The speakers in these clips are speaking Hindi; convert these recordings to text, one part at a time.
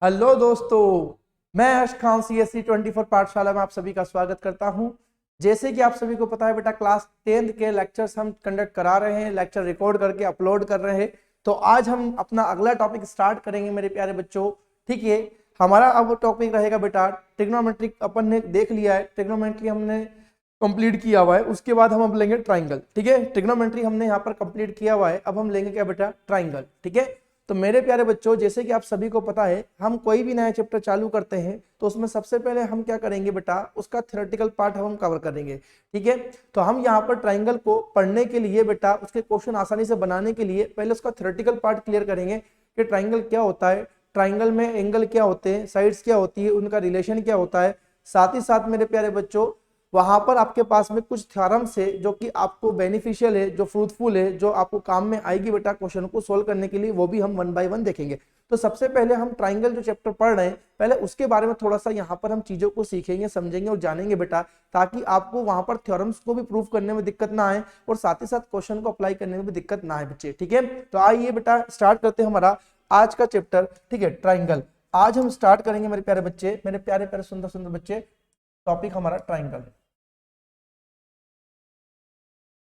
हेलो दोस्तों, मैं यश खान CSC 24 पाठशाला में आप सभी का स्वागत करता हूं। जैसे कि आप सभी को पता है बेटा, क्लास 10th के लेक्चर्स हम कंडक्ट करा रहे हैं, लेक्चर रिकॉर्ड करके अपलोड कर रहे हैं। तो आज हम अपना अगला टॉपिक स्टार्ट करेंगे मेरे प्यारे बच्चों। ठीक है, हमारा अब टॉपिक रहेगा बेटा ट्रिग्नोमेट्री। अपन ने देख लिया है, ट्रिग्नोमेट्री हमने कंप्लीट किया हुआ है। उसके बाद हम अब लेंगे ट्राइंगल। ठीक है, ट्रिग्नोमेट्री हमने यहाँ पर कंप्लीट किया हुआ है, अब हम लेंगे क्या बेटा, ट्राइंगल। ठीक है, तो मेरे प्यारे बच्चों, जैसे कि आप सभी को पता है, हम कोई भी नया चैप्टर चालू करते हैं तो उसमें सबसे पहले हम क्या करेंगे बेटा, उसका थ्योरेटिकल पार्ट हम कवर करेंगे। ठीक है, तो हम यहाँ पर ट्राइंगल को पढ़ने के लिए बेटा, उसके क्वेश्चन आसानी से बनाने के लिए पहले उसका थ्योरेटिकल पार्ट क्लियर करेंगे कि ट्राइंगल क्या होता है, ट्राइंगल में एंगल क्या होते हैं, साइड्स क्या होती है, उनका रिलेशन क्या होता है। साथ ही साथ मेरे प्यारे बच्चों, वहां पर आपके पास में कुछ थ्योरम्स है जो कि आपको बेनिफिशियल है, जो फ्रूटफुल है, जो आपको काम में आएगी बेटा क्वेश्चन को सोल्व करने के लिए, वो भी हम 1 बाय 1 देखेंगे। तो सबसे पहले हम ट्राइंगल जो चैप्टर पढ़ रहे हैं, पहले उसके बारे में थोड़ा सा यहाँ पर हम चीजों को सीखेंगे, समझेंगे और जानेंगे बेटा, ताकि आपको वहां पर थ्योरम्स को भी प्रूव करने में दिक्कत ना आए और साथ ही साथ क्वेश्चन को अप्लाई करने में भी दिक्कत ना आए बच्चे। ठीक है, तो आइए बेटा स्टार्ट करते हैं हमारा आज का चैप्टर। ठीक है, ट्राइंगल आज हम स्टार्ट करेंगे मेरे प्यारे बच्चे, मेरे प्यारे प्यारे सुंदर सुंदर बच्चे। टॉपिक हमारा ट्राइंगल।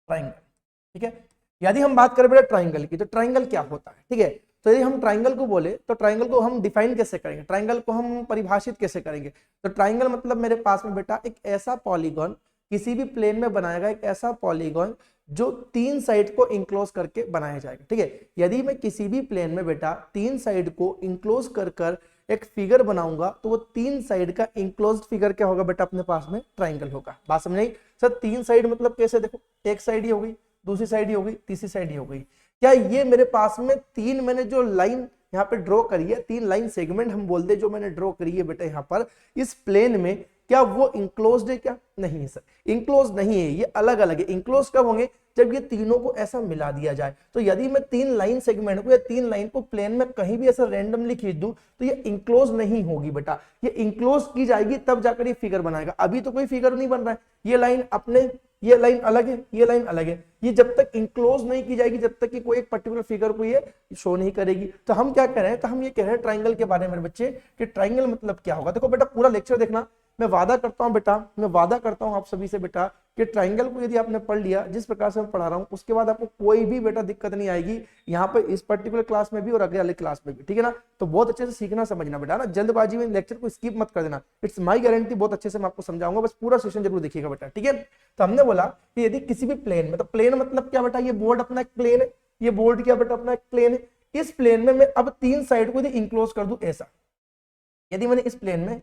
ट्राइंगल, ठीक है। यदि हम बात करें बेटा ट्राइंगल की, तो ट्राइंगल क्या होता है। ठीक है, तो यदि हम ट्राइंगल को बोले तो ट्राइंगल को हम डिफाइन कैसे करेंगे, ट्राइंगल को हम परिभाषित कैसे करेंगे। तो ट्राइंगल मतलब मेरे पास में बेटा एक ऐसा पॉलीगॉन, किसी भी प्लेन में बनाया गया एक ऐसा पॉलीगॉन जो 3 साइड को इंक्लोज करके बनाया जाएगा। ठीक है, यदि मैं किसी भी प्लेन में बेटा 3 साइड को इंक्लोज कर कर एक फिगर बनाऊंगा, तो वो 3 साइड का इंक्लोज्ड फिगर क्या होगा बेटा, अपने पास में ट्राइंगल होगा। बात समझ नहीं सर? 3 साइड मतलब कैसे, देखो, एक साइड ही हो गई, दूसरी साइड ही हो गई, तीसरी साइड ही हो गई। क्या ये मेरे पास में 3 मैंने जो लाइन यहाँ पे ड्रॉ करी है, 3 लाइन सेगमेंट हम बोलते जो मैंने ड्रॉ करी है बेटा यहाँ पर इस प्लेन में, क्या वो इंक्लोज्ड है? क्या नहीं है सर, इंक्लोज नहीं है, ये अलग अलग है। इंक्लोज कब होंगे, जब ये तीनों को ऐसा मिला दिया जाए। तो यदि मैं 3 लाइन सेगमेंट को या 3 लाइन को प्लेन में कहीं भी ऐसा रैंडमली खींच दूं, तो ये इंक्लोज नहीं होगी बेटा। ये इंक्लोज की जाएगी तब जाकर ये फिगर बनाएगा, अभी तो कोई फिगर नहीं बन रहा है। ये लाइन अपने, ये लाइन अलग है, ये लाइन अलग है, ये जब तक इंक्लोज नहीं की जाएगी, जब तक कि कोई एक पर्टिकुलर फिगर को ये शो नहीं करेगी। तो हम क्या कह रहे हैं, तो हम ये कह रहे हैं ट्राइंगल के बारे में बच्चे, कि ट्राइंगल मतलब क्या होगा। देखो बेटा, पूरा लेक्चर देखना, मैं वादा करता हूं बेटा, मैं वादा करता हूं आप सभी से बेटा, कि ट्राइंगल को यदि आपने पढ़ लिया जिस प्रकार से मैं पढ़ा रहा हूं, उसके बाद आपको कोई भी बेटा दिक्कत नहीं आएगी यहाँ पर, इस पर्टिकुलर क्लास में भी और अगले वाले क्लास में भी। ठीक है ना, तो बहुत अच्छे से सीखना समझना बेटा ना, जल्दबाजी में लेक्चर को स्किप मत कर देना। इट्स माई गारंटी, बहुत अच्छे से मैं आपको समझाऊंगा, बस पूरा सेशन जरूर देखिएगा बेटा। ठीक है, तो हमने बोला कि यदि किसी भी प्लेन में, तो प्लेन मतलब क्या बेटा, ये बोर्ड अपना एक प्लेन है, ये बोर्ड क्या बेटा अपना एक प्लेन है। इस प्लेन में मैं अब 3 साइड को यदि इंक्लोज कर दूं ऐसा, यदि मैंने इस प्लेन में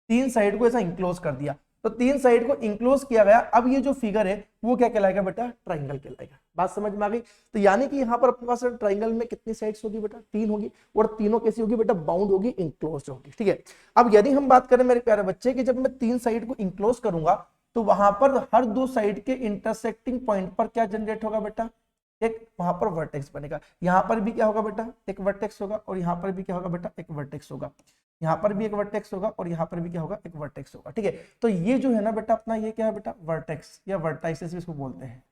3 साइड को ऐसा इंक्लोज कर दिया, तो 3 साइड को इंक्लोज किया गया, अब ये जो फिगर है वो क्या कहलाएगा बेटा, ट्राइंगल कहलाएगा। बात समझ में आ गई? तो यानी कि यहाँ पर अपने पास ट्राइंगल में कितनी साइड्स होगी बेटा, 3 होगी, और तीनों कैसी होगी बेटा, बाउंड होगी, इंक्लोज होगी। ठीक है, अब यदि हम बात करें मेरे प्यारे बच्चे कि जब मैं 3 साइड को इंक्लोज करूंगा, तो वहां पर हर 2 साइड के इंटरसेक्टिंग पॉइंट पर क्या जनरेट होगा बेटा, एक वहां पर वर्टेक्स बनेगा। यहां पर भी क्या होगा बेटा, एक वर्टेक्स होगा, और यहां पर भी क्या होगा बेटा, एक वर्टेक्स होगा। यहाँ पर भी एक वर्टेक्स होगा, और यहाँ पर भी क्या होगा, एक वर्टेक्स होगा। ठीक है, तो ये जो है ना बेटा अपना, ये क्या है बेटा, वर्टेक्स या वर्टाइसेस भी इसको बोलते हैं,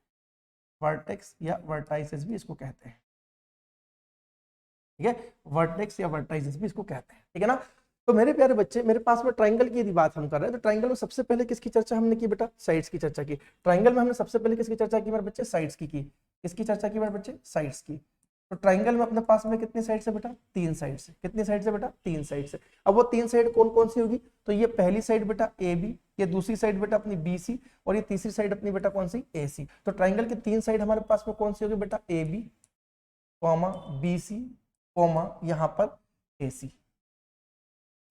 वर्टेक्स या वर्टाइसेस भी इसको कहते हैं। ठीक है, वर्टेक्स या वर्टाइसेस भी इसको कहते हैं। ठीक है ना, तो मेरे प्यारे बच्चे, मेरे पास में ट्राइंगल की यदि बात हम कर रहे हैं, तो ट्राइंगल में सबसे पहले किसकी चर्चा हमने की बेटा, साइड्स की चर्चा की। ट्राइंगल में हमने सबसे पहले किसकी चर्चा की मेरे बच्चे, साइड्स की। किसकी चर्चा की मेरे बच्चे, साइड्स की। तो ट्राइंगल में अपने पास में कितनी साइड से बेटा, 3 साइड से। कितनी साइड से बेटा, 3 साइड से। अब वो 3 साइड कौन कौन सी होगी, तो ये पहली साइड बेटा AB, ये दूसरी साइड बेटा अपनी BC, और ये तीसरी साइड अपनी बेटा कौन सी, AC। तो ट्राइंगल की 3 साइड हमारे पास में कौन सी होगी बेटा, AB, BC, यहाँ पर AC।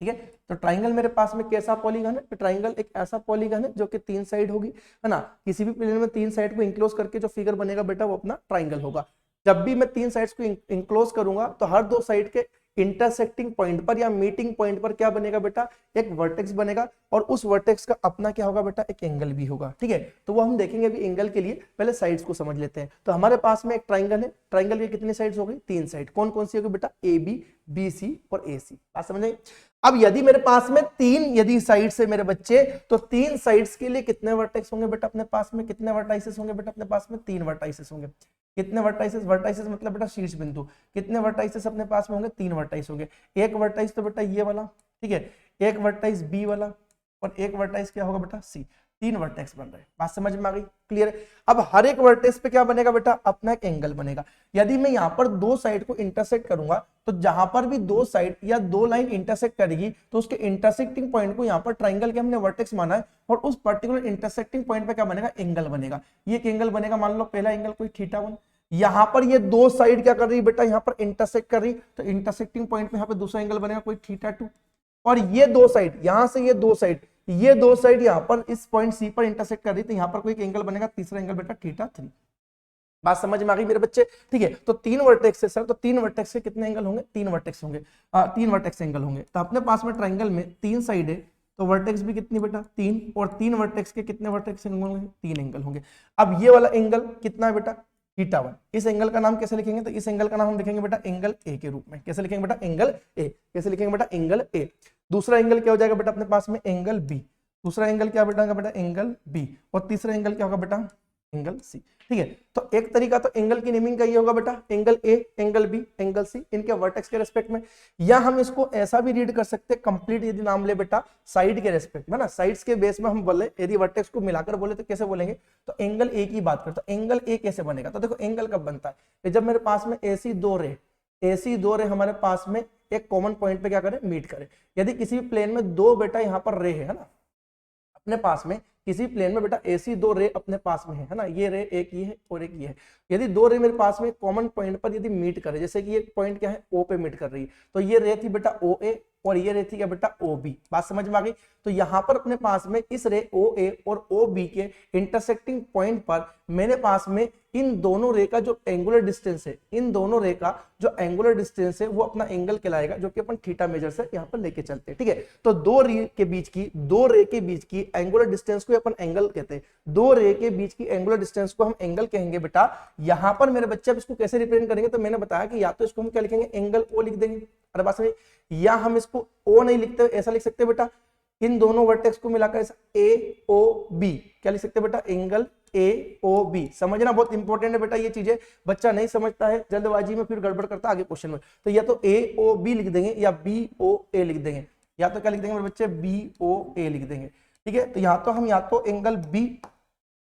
ठीक है, तो ट्राइंगल मेरे पास में कैसा पॉलीगन है, तो ट्राइंगल एक ऐसा पॉलीगन है जो कि 3 साइड होगी, है ना। किसी भी प्लेन में 3 साइड को इंक्लोज करके जो फिगर बनेगा बेटा, वो अपना ट्राइंगल होगा। जब भी मैं 3 साइड्स को इंक्लोज करूंगा, तो हर 2 साइड के इंटरसेक्टिंग पॉइंट पर या मीटिंग पॉइंट पर क्या बनेगा बेटा, एक वर्टेक्स बनेगा, और उस वर्टेक्स का अपना क्या होगा बेटा, एक एंगल भी होगा। ठीक है, तो वो हम देखेंगे अभी एंगल के लिए, पहले साइड्स को समझ लेते हैं। तो हमारे पास में एक ट्राइंगल है, ट्राइंगल की कितनी साइड्स हो गई, 3 साइड। कौन कौन सी होगी बेटा, AB, BC और AC। बात समझ आई? अब यदि मेरे पास में 3 यदि साइड से मेरे बच्चे, तो 3 साइड्स के लिए कितने वर्टेक्स होंगे बेटा अपने पास में, कितने वर्टाइसेस होंगे बेटा अपने पास में, 3 वर्टाइसेस होंगे। कितने वर्टाइसेस, वर्टाइसेस मतलब बेटा शीर्ष बिंदु, कितने वर्टाइसेस अपने पास में होंगे, 3 वर्टाइस होंगे। एक वर्टाइस तो बेटा ये वाला, ठीक है, एक वर्टाइस बी वाला, और एक वर्टाइस क्या होगा बेटा सी। 3 वर्टेक्स बन रहे हैं, बात समझ में आ गई, क्लियर है। अब हर एक वर्टेक्स पे क्या बनेगा बेटा, अपना एक एंगल बनेगा। यदि मैं यहाँ पर 2 साइड को इंटरसेक्ट करूंगा, तो जहां पर भी 2 साइड या 2 लाइन इंटरसेक्ट करेगी, तो उसके इंटरसेक्टिंग पॉइंट को यहाँ पर ट्राइंगल के हमने वर्टेक्स माना है, और उस पर्टिकुलर इंटरसेक्टिंग पॉइंट पे क्या बनेगा, एंगल बनेगा। ये एक एंगल बनेगा, मान लो पहला एंगल कोई θ1। यहाँ पर ये 2 साइड क्या कर रही है बेटा, यहाँ पर इंटरसेक्ट कर रही, तो इंटरसेक्टिंग पॉइंट पे यहाँ पे दूसरा एंगल बनेगा कोई θ2। और ये 2 साइड, यहां से ये 2 साइड, ये 2 साइड यहाँ पर इस पॉइंट सी पर इंटरसेक्ट कर रही, तो यहाँ पर कोई एक एंगल बनेगा, तीसरा एंगल बेटा θ3। बात समझ में आ गई मेरे बच्चे, ठीक है। तो 3 वर्टेक्स है सर, तो 3 वर्टेक्स के कितने एंगल होंगे, 3 वर्टेक्स होंगे, 3 वर्टेक्स एंगल होंगे। तो अपने पास में ट्राइंगल में 3 साइड है, तो वर्टेक्स भी कितनी बेटा 3, और 3 वर्टेक्स के कितने वर्टेक्स एंगल होंगे, 3 एंगल होंगे। अब ये वाला एंगल कितना है बेटा θ1, इस एंगल का नाम कैसे लिखेंगे, तो इस एंगल का नाम हम लिखेंगे बेटा एंगल ए के रूप में। कैसे लिखेंगे बेटा, एंगल ए। कैसे लिखेंगे बेटा, एंगल ए। दूसरा एंगल क्या हो जाएगा बेटा अपने पास में, एंगल बी। दूसरा एंगल क्या बेटा बेटा एंगल बी, और तीसरा एंगल क्या होगा बेटा, एंगल सी। ठीक है, तो एक तरीका तो एंगल की नेमिंग का ये होगा बेटा, angle A, angle B, angle C, इनके वर्टेक्स के रेस्पेक्ट में। या हम इसको ऐसा भी रीड कर सकते हैं, कंप्लीट यदि नाम ले बेटा साइड के रेस्पेक्ट में ना, साइड्स के बेस में हम बोले, यदि वर्टेक्स को मिलाकर बोले तो कैसे बोलेंगे, तो एंगल ए की बात करते, तो एंगल ए कैसे बनेगा, तो देखो एंगल कब बनता है, जब मेरे पास में ऐसी दो रे हमारे पास में एक कॉमन पॉइंट पे क्या करें, मीट करें। यदि किसी भी प्लेन में दो बेटा यहाँ पर रे है ना, अपने पास में किसी प्लेन में बेटा ऐसी दो रे अपने पास में है ना, ये रे एक ये है और एक ये है। यदि दो रे मेरे पास में कॉमन पॉइंट पर यदि मीट करे, जैसे कि ये पॉइंट क्या है, ओ पे मीट कर रही है, तो ये रे थी बेटा ओ ए और ये रे थी क्या बेटा ओ बी। बात समझ में आ गई। तो यहाँ पर अपने पास में इस रे ओ ए और ओ बी के इंटरसेक्टिंग पॉइंट पर मेरे पास में इन दोनों रे का जो एंगुलर डिस्टेंस है, इन दोनों रे का जो एंगुलर डिस्टेंस है वो अपना एंगल कहलाएगा, जो कि अपन थीटा मेजर से यहाँ पर लेके चलते हैं। ठीक है, तो दो रे के बीच की एंगुलर डिस्टेंस को अपन एंगल कहते हैं। दो रे के बीच की एंगुलर डिस्टेंस को हम एंगल कहेंगे बेटा। यहाँ पर मेरे बच्चे अब इसको कैसे रिप्रेजेंट करेंगे, तो मैंने बताया कि या तो इसको हम क्या लिखेंगे, एंगल ओ लिख देंगे, अरे बात समझ, या हम इसको ओ नहीं लिखते, ऐसा लिख सकते बेटा, इन दोनों वर्टेक्स को मिलाकर ऐसा ए ओ बी, क्या लिख सकते बेटा, एंगल ए ओ बी। समझना बहुत इंपॉर्टेंट है बेटा, ये चीजें बच्चा नहीं समझता है जल्दबाजी में, फिर गड़बड़ करता आगे क्वेश्चन में। तो या तो ए ओ बी लिख देंगे या बी ओ ए लिख देंगे, या तो क्या लिख देंगे मेरे बच्चे, बी ओ ए लिख देंगे। ठीक है, तो यहाँ तो हम या तो angle B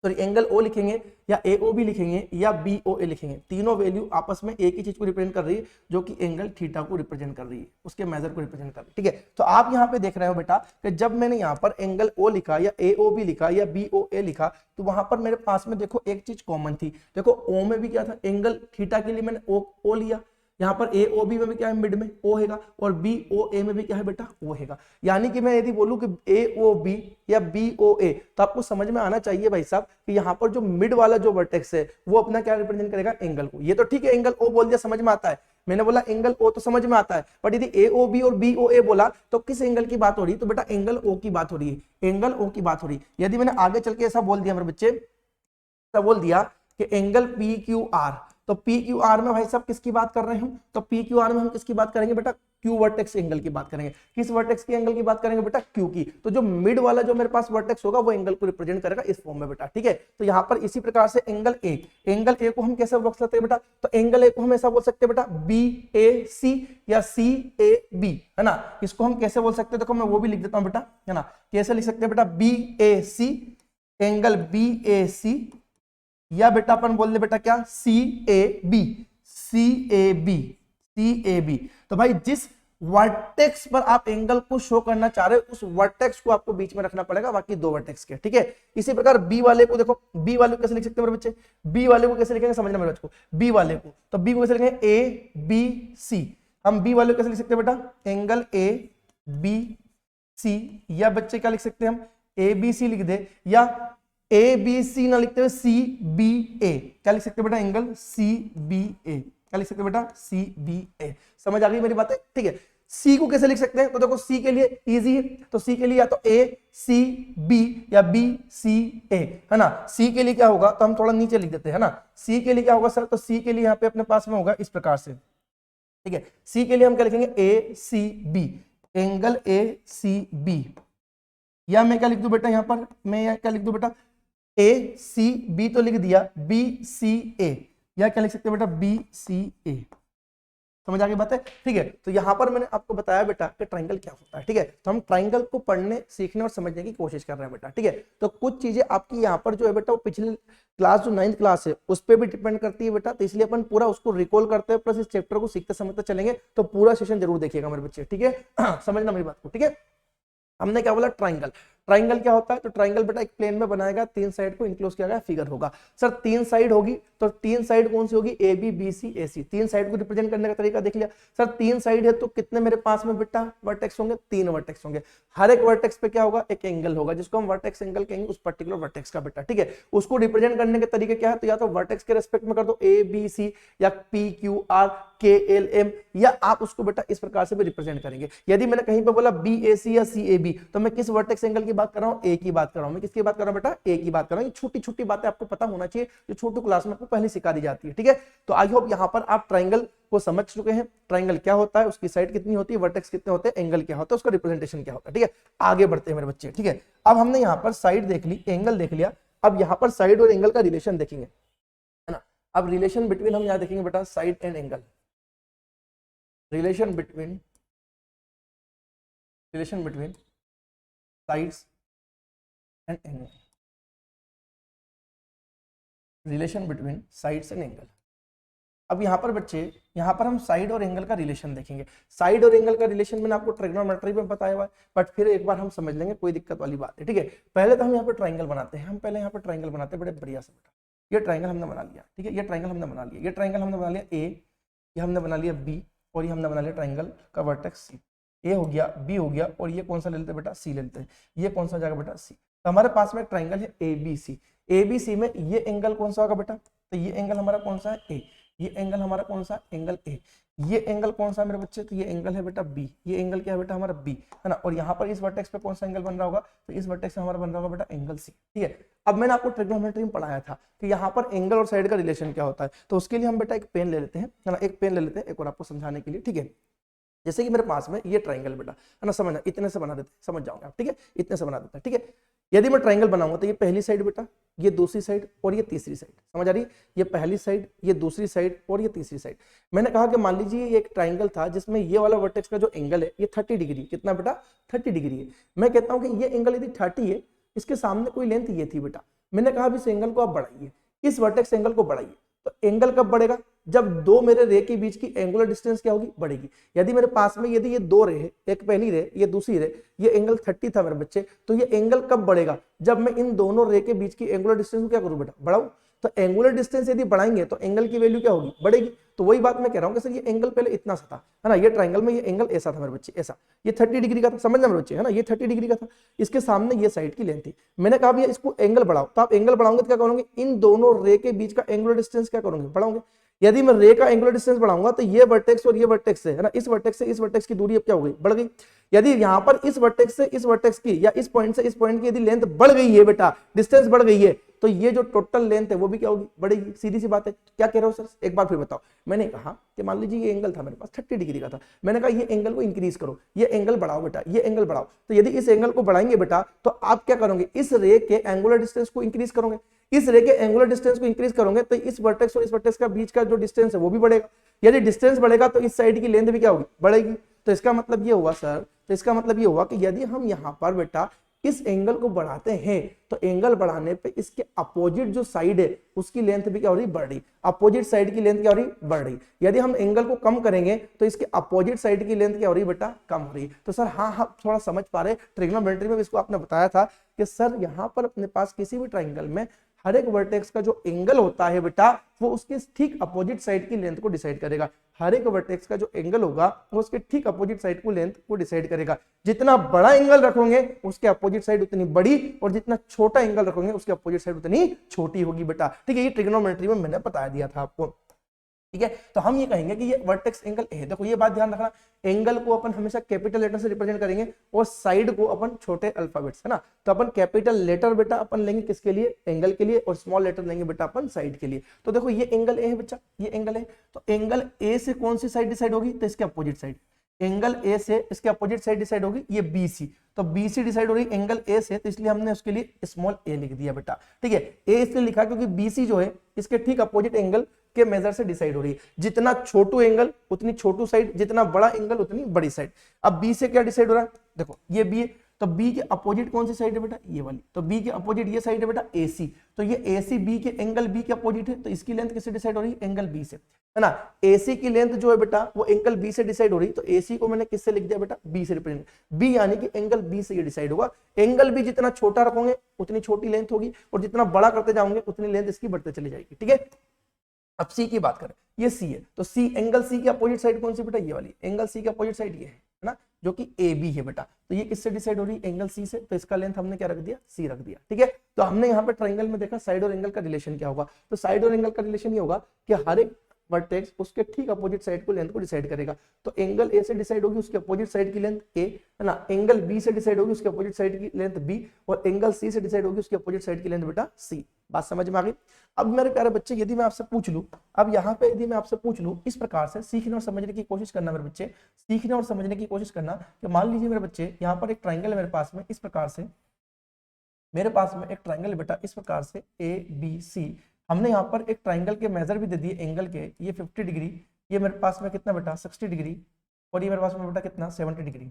sorry angle O लिखेंगे, या ए ओ बी लिखेंगे, या बी ओ ए लिखेंगे। तीनों वैल्यू आपस में एक ही चीज को रिप्रेजेंट कर रही है, जो कि एंगल थीटा को रिप्रेजेंट कर रही है, उसके मेजर को रिप्रेजेंट कर रही है। ठीक है, तो आप यहाँ पे देख रहे हो बेटा कि जब मैंने यहाँ पर एंगल ओ लिखा या ए ओ बी लिखा या बी ओ ए लिखा, तो वहां पर मेरे पास में देखो एक चीज कॉमन थी। देखो ओ में भी क्या था, एंगल थीटा के लिए मैंने ओ लिया, यहाँ पर ए ओ बी में भी क्या है, मिड में ओ हैगा, और बी ओ ए में भी क्या है बेटा, ओ हैगा। यानी कि मैं यदि बोलूं कि ए ओ बी या बी ओ ए, तो आपको समझ में आना चाहिए भाई साहब कि यहाँ पर जो मिड वाला जो वर्टेक्स है वो अपना क्या रिप्रेजेंट करेगा, एंगल को। ये तो ठीक है, एंगल ओ बोल दिया, समझ में आता है, मैंने बोला एंगल ओ तो समझ में आता है, बट यदि ए ओ बी और बी ओ ए बोला तो किस एंगल की बात हो रही है, तो बेटा एंगल ओ की बात हो रही है, एंगल ओ की बात हो रही है। यदि मैंने आगे चल के ऐसा बोल दिया मेरे बच्चे, ऐसा बोल दिया कि एंगल पी क्यू आर, तो पी क्यू आर में भाई साहब किसकी बात कर रहे हैं हम, तो पी क्यू आर में हम किसकी बात करेंगे बेटा, क्यू वर्टेक्स एंगल की बात करेंगे। किस वर्टेक्स की एंगल की बात करेंगे बेटा, क्यू की। तो जो मिड वाला जो मेरे पास वर्टेक्स होगा वो एंगल को रिप्रेजेंट करेगा इस फॉर्म में बेटा। ठीक है, तो यहाँ पर इसी प्रकार से एंगल ए को हम कैसे बोल सकते हैं बेटा, तो एंगल ए को हम ऐसा बोल सकते हैं बेटा बी ए सी या सी ए बी, है ना। इसको हम कैसे बोल सकते हैं, देखो मैं वो भी लिख देता हूँ बेटा, है ना। कैसे लिख सकते हैं बेटा, B A C, angle B A C, या बेटा अपन बोल दे बेटा क्या, C A B, C A B, C A B. तो भाई जिस वर्टेक्स पर आप एंगल को शो करना चाह रहे हो उस वर्टेक्स को आपको बीच में रखना पड़ेगा, बाकी दो वर्टेक्स के। ठीक है, इसी प्रकार बी वाले को देखो, बी वाले को कैसे लिख सकते हैं मेरे बच्चे, बी वाले को कैसे लिखेंगे समझना मेरे बच्चे को, बी वाले को, तो बी को कैसे लिखेंगे, ए बी सी। हम बी वाले को कैसे लिख सकते हैं बेटा, एंगल ए बी सी, या बच्चे क्या लिख सकते हैं हम, ए बी सी लिख दे, या ए बी सी ना लिखते हुए सी बी ए, क्या लिख सकते हैं बेटा, एंगल सी बी ए, क्या लिख सकते हैं बेटा, सी बी ए। समझ आ गई मेरी बात है। ठीक है, सी को कैसे लिख सकते हैं, तो देखो सी के लिए इजी है, तो सी के लिए या तो ए सी बी या बी सी ए, है ना। सी के लिए क्या होगा, तो हम थोड़ा नीचे लिख देते हैं, है ना। सी के लिए क्या होगा सर, तो सी के लिए यहाँ पे अपने पास में होगा इस प्रकार से। ठीक है, सी के लिए हम क्या लिखेंगे, A C B, angle A C B, या मैं क्या लिख दूं बेटा यहाँ पर, मैं यहाँ क्या लिख दूं बेटा, ए सी बी तो लिख दिया, बी सी ए, या क्या लिख सकते हैं बेटा, बी सी ए। समझ आ गई बात है, ठीक है। तो यहाँ पर मैंने आपको बताया बेटा कि ट्राइंगल क्या होता है, ठीक है। तो हम ट्राइंगल को पढ़ने, सीखने और समझने की कोशिश कर रहे हैं बेटा, ठीक है। तो कुछ चीजें आपकी यहाँ पर जो है बेटा, वो पिछली क्लास जो 9th क्लास है उस पर भी डिपेंड करती है बेटा, तो इसलिए अपन पूरा उसको रिकॉल करते हैं, प्लस इस चैप्टर को सीखते समझते चलेंगे। तो पूरा सेशन जरूर देखिएगा मेरे बच्चे, ठीक है। समझना मेरी बात को, ठीक है। हमने क्या बोला, ट्राइंगल। ट्राइंगल क्या होता है, तो ट्राइंगल बेटा एक प्लेन में बनाएगा, 3 साइड को इंक्लोज किया गया फिगर होगा। सर 3 साइड होगी, तो 3 साइड कौन सी होगी, A B B C A C. 3 side को रिप्रेजेंट करने का तरीका देख लिया। सर 3 साइड है तो कितने मेरे पास में बेटा वर्टेक्स होंगे, 3 वर्टेक्स होंगे। हर एक वर्टेक्स पे क्या होगा, एक एंगल होगा, जिसको हम वर्टेक्स एंगल कहेंगे उस पर्टिकुलर वर्टेक्स का बेटा, ठीक है। उसको रिप्रेजेंट करने के तरीके क्या है, तो या तो वर्टेक्स के रेस्पेक्ट में कर दो ए बी सी, या पी क्यू आर के एल एम, या आप उसको बेटा इस प्रकार से भी रिप्रेजेंट करेंगे। यदि मैंने कहीं पे बोला बी ए सी या सी ए बी, तो मैं किस वर्टेक्स एंगल की बात कर रहा हूं, ए की बात कर रहा हूं। मैं किसकी बात कर रहा हूं बेटा, ए की बात कर रहा हूं। ये छोटी छोटी बातें आपको पता होना चाहिए, जो छोटी क्लास में आपको पहले सिखा दी जाती है, ठीक है। तो आई होप यहाँ पर आप ट्राइंगल को समझ चुके हैं, ट्राइंगल क्या होता है, उसकी साइड कितनी होती है, वर्टेक्स कितने होते हैं, एंगल क्या होता है, उसका रिप्रेजेंटेशन क्या होता है, ठीक है। आगे बढ़ते हैं मेरे बच्चे, ठीक है। अब हमने यहाँ पर साइड देख ली, एंगल देख लिया, अब यहाँ पर साइड और एंगल का रिलेशन देखेंगे, है ना। अब रिलेशन बिटवीन हम यहाँ देखेंगे बेटा, side and angle, relation between sides and angle, relation between sides and angle. अब यहाँ पर बच्चे, यहाँ पर हम साइड और एंगल का रिलेशन देखेंगे। साइड और एंगल का रिलेशन मैंने आपको ट्रिग्नोमेट्री में बताया हुआ है, बट फिर एक बार हम समझ लेंगे, कोई दिक्कत वाली बात है, ठीक है। पहले तो हम यहाँ पर ट्राइंगल बनाते हैं, हम पहले यहाँ पर ट्राइंगल बनाते हैं बड़े बढ़िया से बेटा। ये ट्राइंगल हमने बना लिया, ठीक है, ये ट्राइंगल हमने बना लिया, ये ट्राइंगल हमने बना लिया ए, ये हमने बना लिया बी, और ये हमने बना लिया ट्राइंगल का वर्टेक्स सी। ए हो गया, बी हो गया, और ये कौन सा ले लेते हैं बेटा, सी ले लेते हैं। ये कौन सा जाएगा बेटा, सी। तो हमारे पास में ट्राइंगल है ए बी सी। ए बी सी में ये एंगल कौन सा होगा बेटा, तो ये एंगल हमारा कौन सा है, ए। ये एंगल हमारा कौन सा, एंगल ए। ये एंगल कौन सा मेरे बच्चे, तो ये एंगल है बेटा बी। ये एंगल क्या है बेटा, हमारा बी, है ना। और यहाँ पर इस वर्टेक्स पे कौन सा एंगल बन रहा होगा, तो इस वर्टेक्स से हमारा बन रहा होगा बेटा एंगल सी, ठीक है। अब मैंने आपको ट्रिग्नोमेट्री में पढ़ाया था कि यहाँ पर एंगल और साइड का रिलेशन क्या होता है, तो उसके लिए हम बेटा एक पेन ले लेते हैं, है ना, एक पेन ले लेते हैं एक और आपको समझाने के लिए, ठीक है। जैसे कि मेरे पास में ये ट्राइंगल बेटा, है ना, समझना, इतने से बना देते, समझ जाओगे आप, ठीक है, इतने से बना देते हैं, ठीक है। यदि मैं ट्राइंगल बनाऊंगा तो ये पहली साइड बेटा, ये दूसरी साइड, और ये तीसरी साइड, समझ आ रही है। ये पहली साइड, ये दूसरी साइड, और ये तीसरी साइड। मैंने कहा कि मान लीजिए ये एक ट्राइंगल था जिसमें ये वाला वर्टेक्स का जो एंगल है ये 30 डिग्री, कितना बेटा, 30 डिग्री है। मैं कहता हूं कि ये एंगल यदि 30 है, इसके सामने कोई लेंथ ये थी बेटा। मैंने कहा इस एंगल को आप बढ़ाइए, इस वर्टेक्स एंगल को बढ़ाइए। तो एंगल कब बढ़ेगा, जब दो मेरे रे के बीच की एंगुलर डिस्टेंस क्या होगी, बढ़ेगी। यदि मेरे पास में यदि ये दो रे है, एक पहली रे, ये दूसरी रे, ये एंगल 30 था मेरे बच्चे, तो ये एंगल कब बढ़ेगा, जब मैं इन दोनों रे के बीच की एंगुलर डिस्टेंस को क्या करूं बेटा, बढ़ाऊं। तो एंगुलर डिस्टेंस यदि बढ़ाएंगे तो एंगल की वैल्यू क्या होगी, बढ़ेगी। तो वही बात मैं कह रहा हूं कि सर ये एंगल पहले इतना सा था, है ना, ये ट्राइंगल में ये एंगल ऐसा था मेरे बच्चे, ऐसा, ये 30 डिग्री का था, समझना मेरे बच्चे, है ना, ये 30 डिग्री का था। इसके सामने ये साइड की लेंथ थी। मैंने कहा भैया इसको एंगल बढ़ाओ, तो आप एंगल बढ़ाओगे तो क्या करोगे, इन दोनों रे के बीच का एंगुलर डिस्टेंस क्या करोगे, बढ़ाओगे। यदि मैं रे का एंगुलर डिस्टेंस बढ़ाऊंगा तो ये वर्टेक्स और ये वर्टेक्स है ना, इस वर्टेक्स से इस वर्टेक्स की दूरी अब क्या हो गई, बढ़ गई। यदि यहां पर इस वर्टेक्स से इस वर्टेक्स की, या इस पॉइंट से इस पॉइंट की यदि लेंथ बढ़ गई है बेटा, डिस्टेंस बढ़ गई है, तो ये जो टोटल लेंथ है वो भी क्या होगी, बढ़ेगी। सीधी सी बात है। क्या कह रहे हो सर, एक बार फिर बताओ। मैंने कहा कि मान लीजिए ये एंगल था मेरे पास 30 डिग्री का था, मैंने कहा ये एंगल को इंक्रीज करो, ये एंगल बढ़ाओ बेटा, ये एंगल बढ़ाओ। तो यदि इस एंगल को बढ़ाएंगे बेटा, तो आप क्या करोगे, इस रे के एंगुलर डिस्टेंस को इंक्रीज करोगे। इस रे के एंगुलर डिस्टेंस को इंक्रीज करोगे तो इस वर्टेक्स और इस वर्टेक्स का बीच का जो डिस्टेंस है वो भी बढ़ेगा। यदि डिस्टेंस बढ़ेगा तो इस साइड की लेंथ भी क्या होगी, बढ़ेगी। तो इसका मतलब ये हुआ सर, तो इसका मतलब ये हुआ कि यदि हम यहाँ पर बेटा इस एंगल को बढ़ाते हैं तो एंगल बढ़ाने पे इसके अपोजिट जो साइड है उसकी लेंथ भी क्या हो रही, बढ़ रही। अपोजिट साइड की लेंथ क्या हो रही, बढ़ रही। यदि हम एंगल को कम करेंगे तो इसके अपोजिट साइड की लेंथ क्या हो रही बेटा, कम हो रही। तो सर हाँ थोड़ा समझ पा रहे, ट्रिग्नोमेट्री में इसको आपने बताया था कि सर यहाँ पर अपने पास किसी भी ट्राइंगल में हर एक वर्टेक्स का जो एंगल होता है बेटा वो उसके ठीक अपोजिट साइड की लेंथ को डिसाइड करेगा। हर एक वर्टेक्स का जो एंगल होगा वो उसके ठीक अपोजिट साइड को लेंथ को डिसाइड करेगा। जितना बड़ा एंगल रखोगे उसके अपोजिट साइड उतनी बड़ी, और जितना छोटा एंगल रखोगे उसके अपोजिट साइड उतनी छोटी होगी बेटा, ठीक है। ये ट्रिग्नोमेट्री में मैंने बता दिया था आपको, ठीक है। तो हम ये कहेंगे कि ये वर्टेक्स एंगल है। देखो ये बात ध्यान रखना, एंगल को अपन हमेशा कैपिटल लेटर से रिप्रेजेंट करेंगे और साइड को अपन छोटे अल्फाबेट्स, है ना। तो अपन कैपिटल लेटर बेटा अपन लेंगे किसके लिए, एंगल के लिए, और स्मॉल लेटर लेंगे बेटा अपन साइड के लिए। तो देखो ये एंगल ए है बच्चा, ये एंगल है, तो एंगल ए से कौन सी साइड डिसाइड होगी, तो इसके अपोजिट साइड। एंगल ए से इसके अपोजिट साइड डिसाइड होगी ये बी सी, तो बी सी डिसाइड हो रही है एंगल ए से, तो इसलिए हमने उसके लिए स्मॉल ए लिख दिया बेटा, ठीक है। ए इसलिए लिखा क्योंकि बी सी जो है इसके ठीक अपोजिट एंगल के मेजर से डिसाइड हो रही है, जितना छोटू एंगल उतनी छोटू साइड, जितना बड़ा एंगल उतनी बड़ी साइड। अब बी से क्या डिसाइड हो रहा है, देखो ये बी है, तो बी के अपोजिट कौन सी साइड है बेटा, ये वाली, तो बी के अपोजिट ये साइड है बेटा ए सी, तो ये ए सी बी के एंगल बी के अपोजिट है, तो इसकी लेंथ किससे डिसाइड हो रही है, एंगल बी से, है ना। AC की लेंथ जो है बेटा वो एंगल B से डिसाइड हो रही है, तो AC को मैंने किससे लिख दिया बेटा, B से रिप्रेजेंट, B यानी कि एंगल B से ये डिसाइड होगा। एंगल B जितना छोटा रखोगे उतनी छोटी लेंथ होगी, और जितना बड़ा करते जाओगे उतनी लेंथ इसकी बढ़ते चली जाएगी, ठीक है। अब C की बात करें, ये C है, तो C एंगल C की अपोजिट साइड कौन सी बेटा, ये वाली, एंगल C की अपोजिट साइड ये है ना, जो कि AB है बेटा, तो ये किससे डिसाइड हो रही है, एंगल C से, तो इसका लेंथ हमने क्या रख दिया, C रख दिया, ठीक है। तो हमने यहाँ पे ट्रायंगल में देखा साइड और एंगल का रिलेशन क्या होगा, तो साइड और एंगल का रिलेशन ये होगा कि हर एक वर्टेक्स उसके ठीक अपोजिट साइड को लेंथ को डिसाइड करेगा, तो एंगल ए से डिसाइड होगी उसके अपोजिट साइड की लेंथ ए, है ना, एंगल बी से डिसाइड होगी उसके अपोजिट साइड की लेंथ बी, और एंगल सी से डिसाइड होगी उसके अपोजिट साइड की लेंथ बेटा सी। बात समझ में आ गई। अब मेरे प्यारे बच्चे यदि मैं आपसे पूछ लूं, अब यहाँ पे यदि मैं आपसे पूछ लूं इस प्रकार से, सीखने और समझने की कोशिश करना मेरे बच्चे, सीखने और समझने की कोशिश करना कि मान लीजिए मेरे बच्चे यहाँ पर एक ट्राइंगल है मेरे पास में, इस प्रकार से मेरे पास में एक ट्राइंगल बेटा इस प्रकार से ए बी सी, हमने यहाँ पर एक ट्राइंगल के मेजर भी दे दिए एंगल के, ये 50 डिग्री, ये मेरे पास में कितना बेटा 60 डिग्री, और ये मेरे पास में बेटा कितना 70 डिग्री,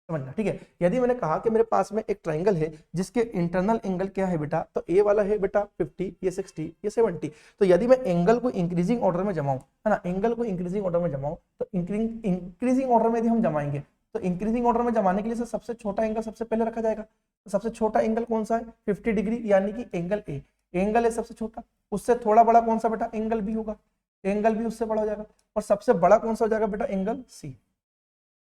समझना, ठीक है। यदि मैंने कहा कि मेरे पास में एक ट्राइंगल है जिसके इंटरनल एंगल क्या है बेटा, तो ए वाला है बेटा 50, ये 60, ये 70, तो यदि मैं एंगल को इंक्रीजिंग ऑर्डर में जमाऊं, है ना, एंगल को इंक्रीजिंग ऑर्डर में जमाऊं, तो इंक्रीजिंग ऑर्डर में यदि हम जमाएंगे, तो इंक्रीजिंग ऑर्डर में जमाने के लिए सबसे छोटा एंगल सबसे पहले रखा जाएगा, तो सबसे छोटा एंगल कौन सा है, 50 डिग्री, यानी कि एंगल ए, एंगल है सबसे छोटा, उससे थोड़ा बड़ा कौन सा बेटा, एंगल बी होगा, एंगल बी उससे बड़ा हो जाएगा, और सबसे बड़ा कौन सा हो जाएगा बेटा, एंगल सी,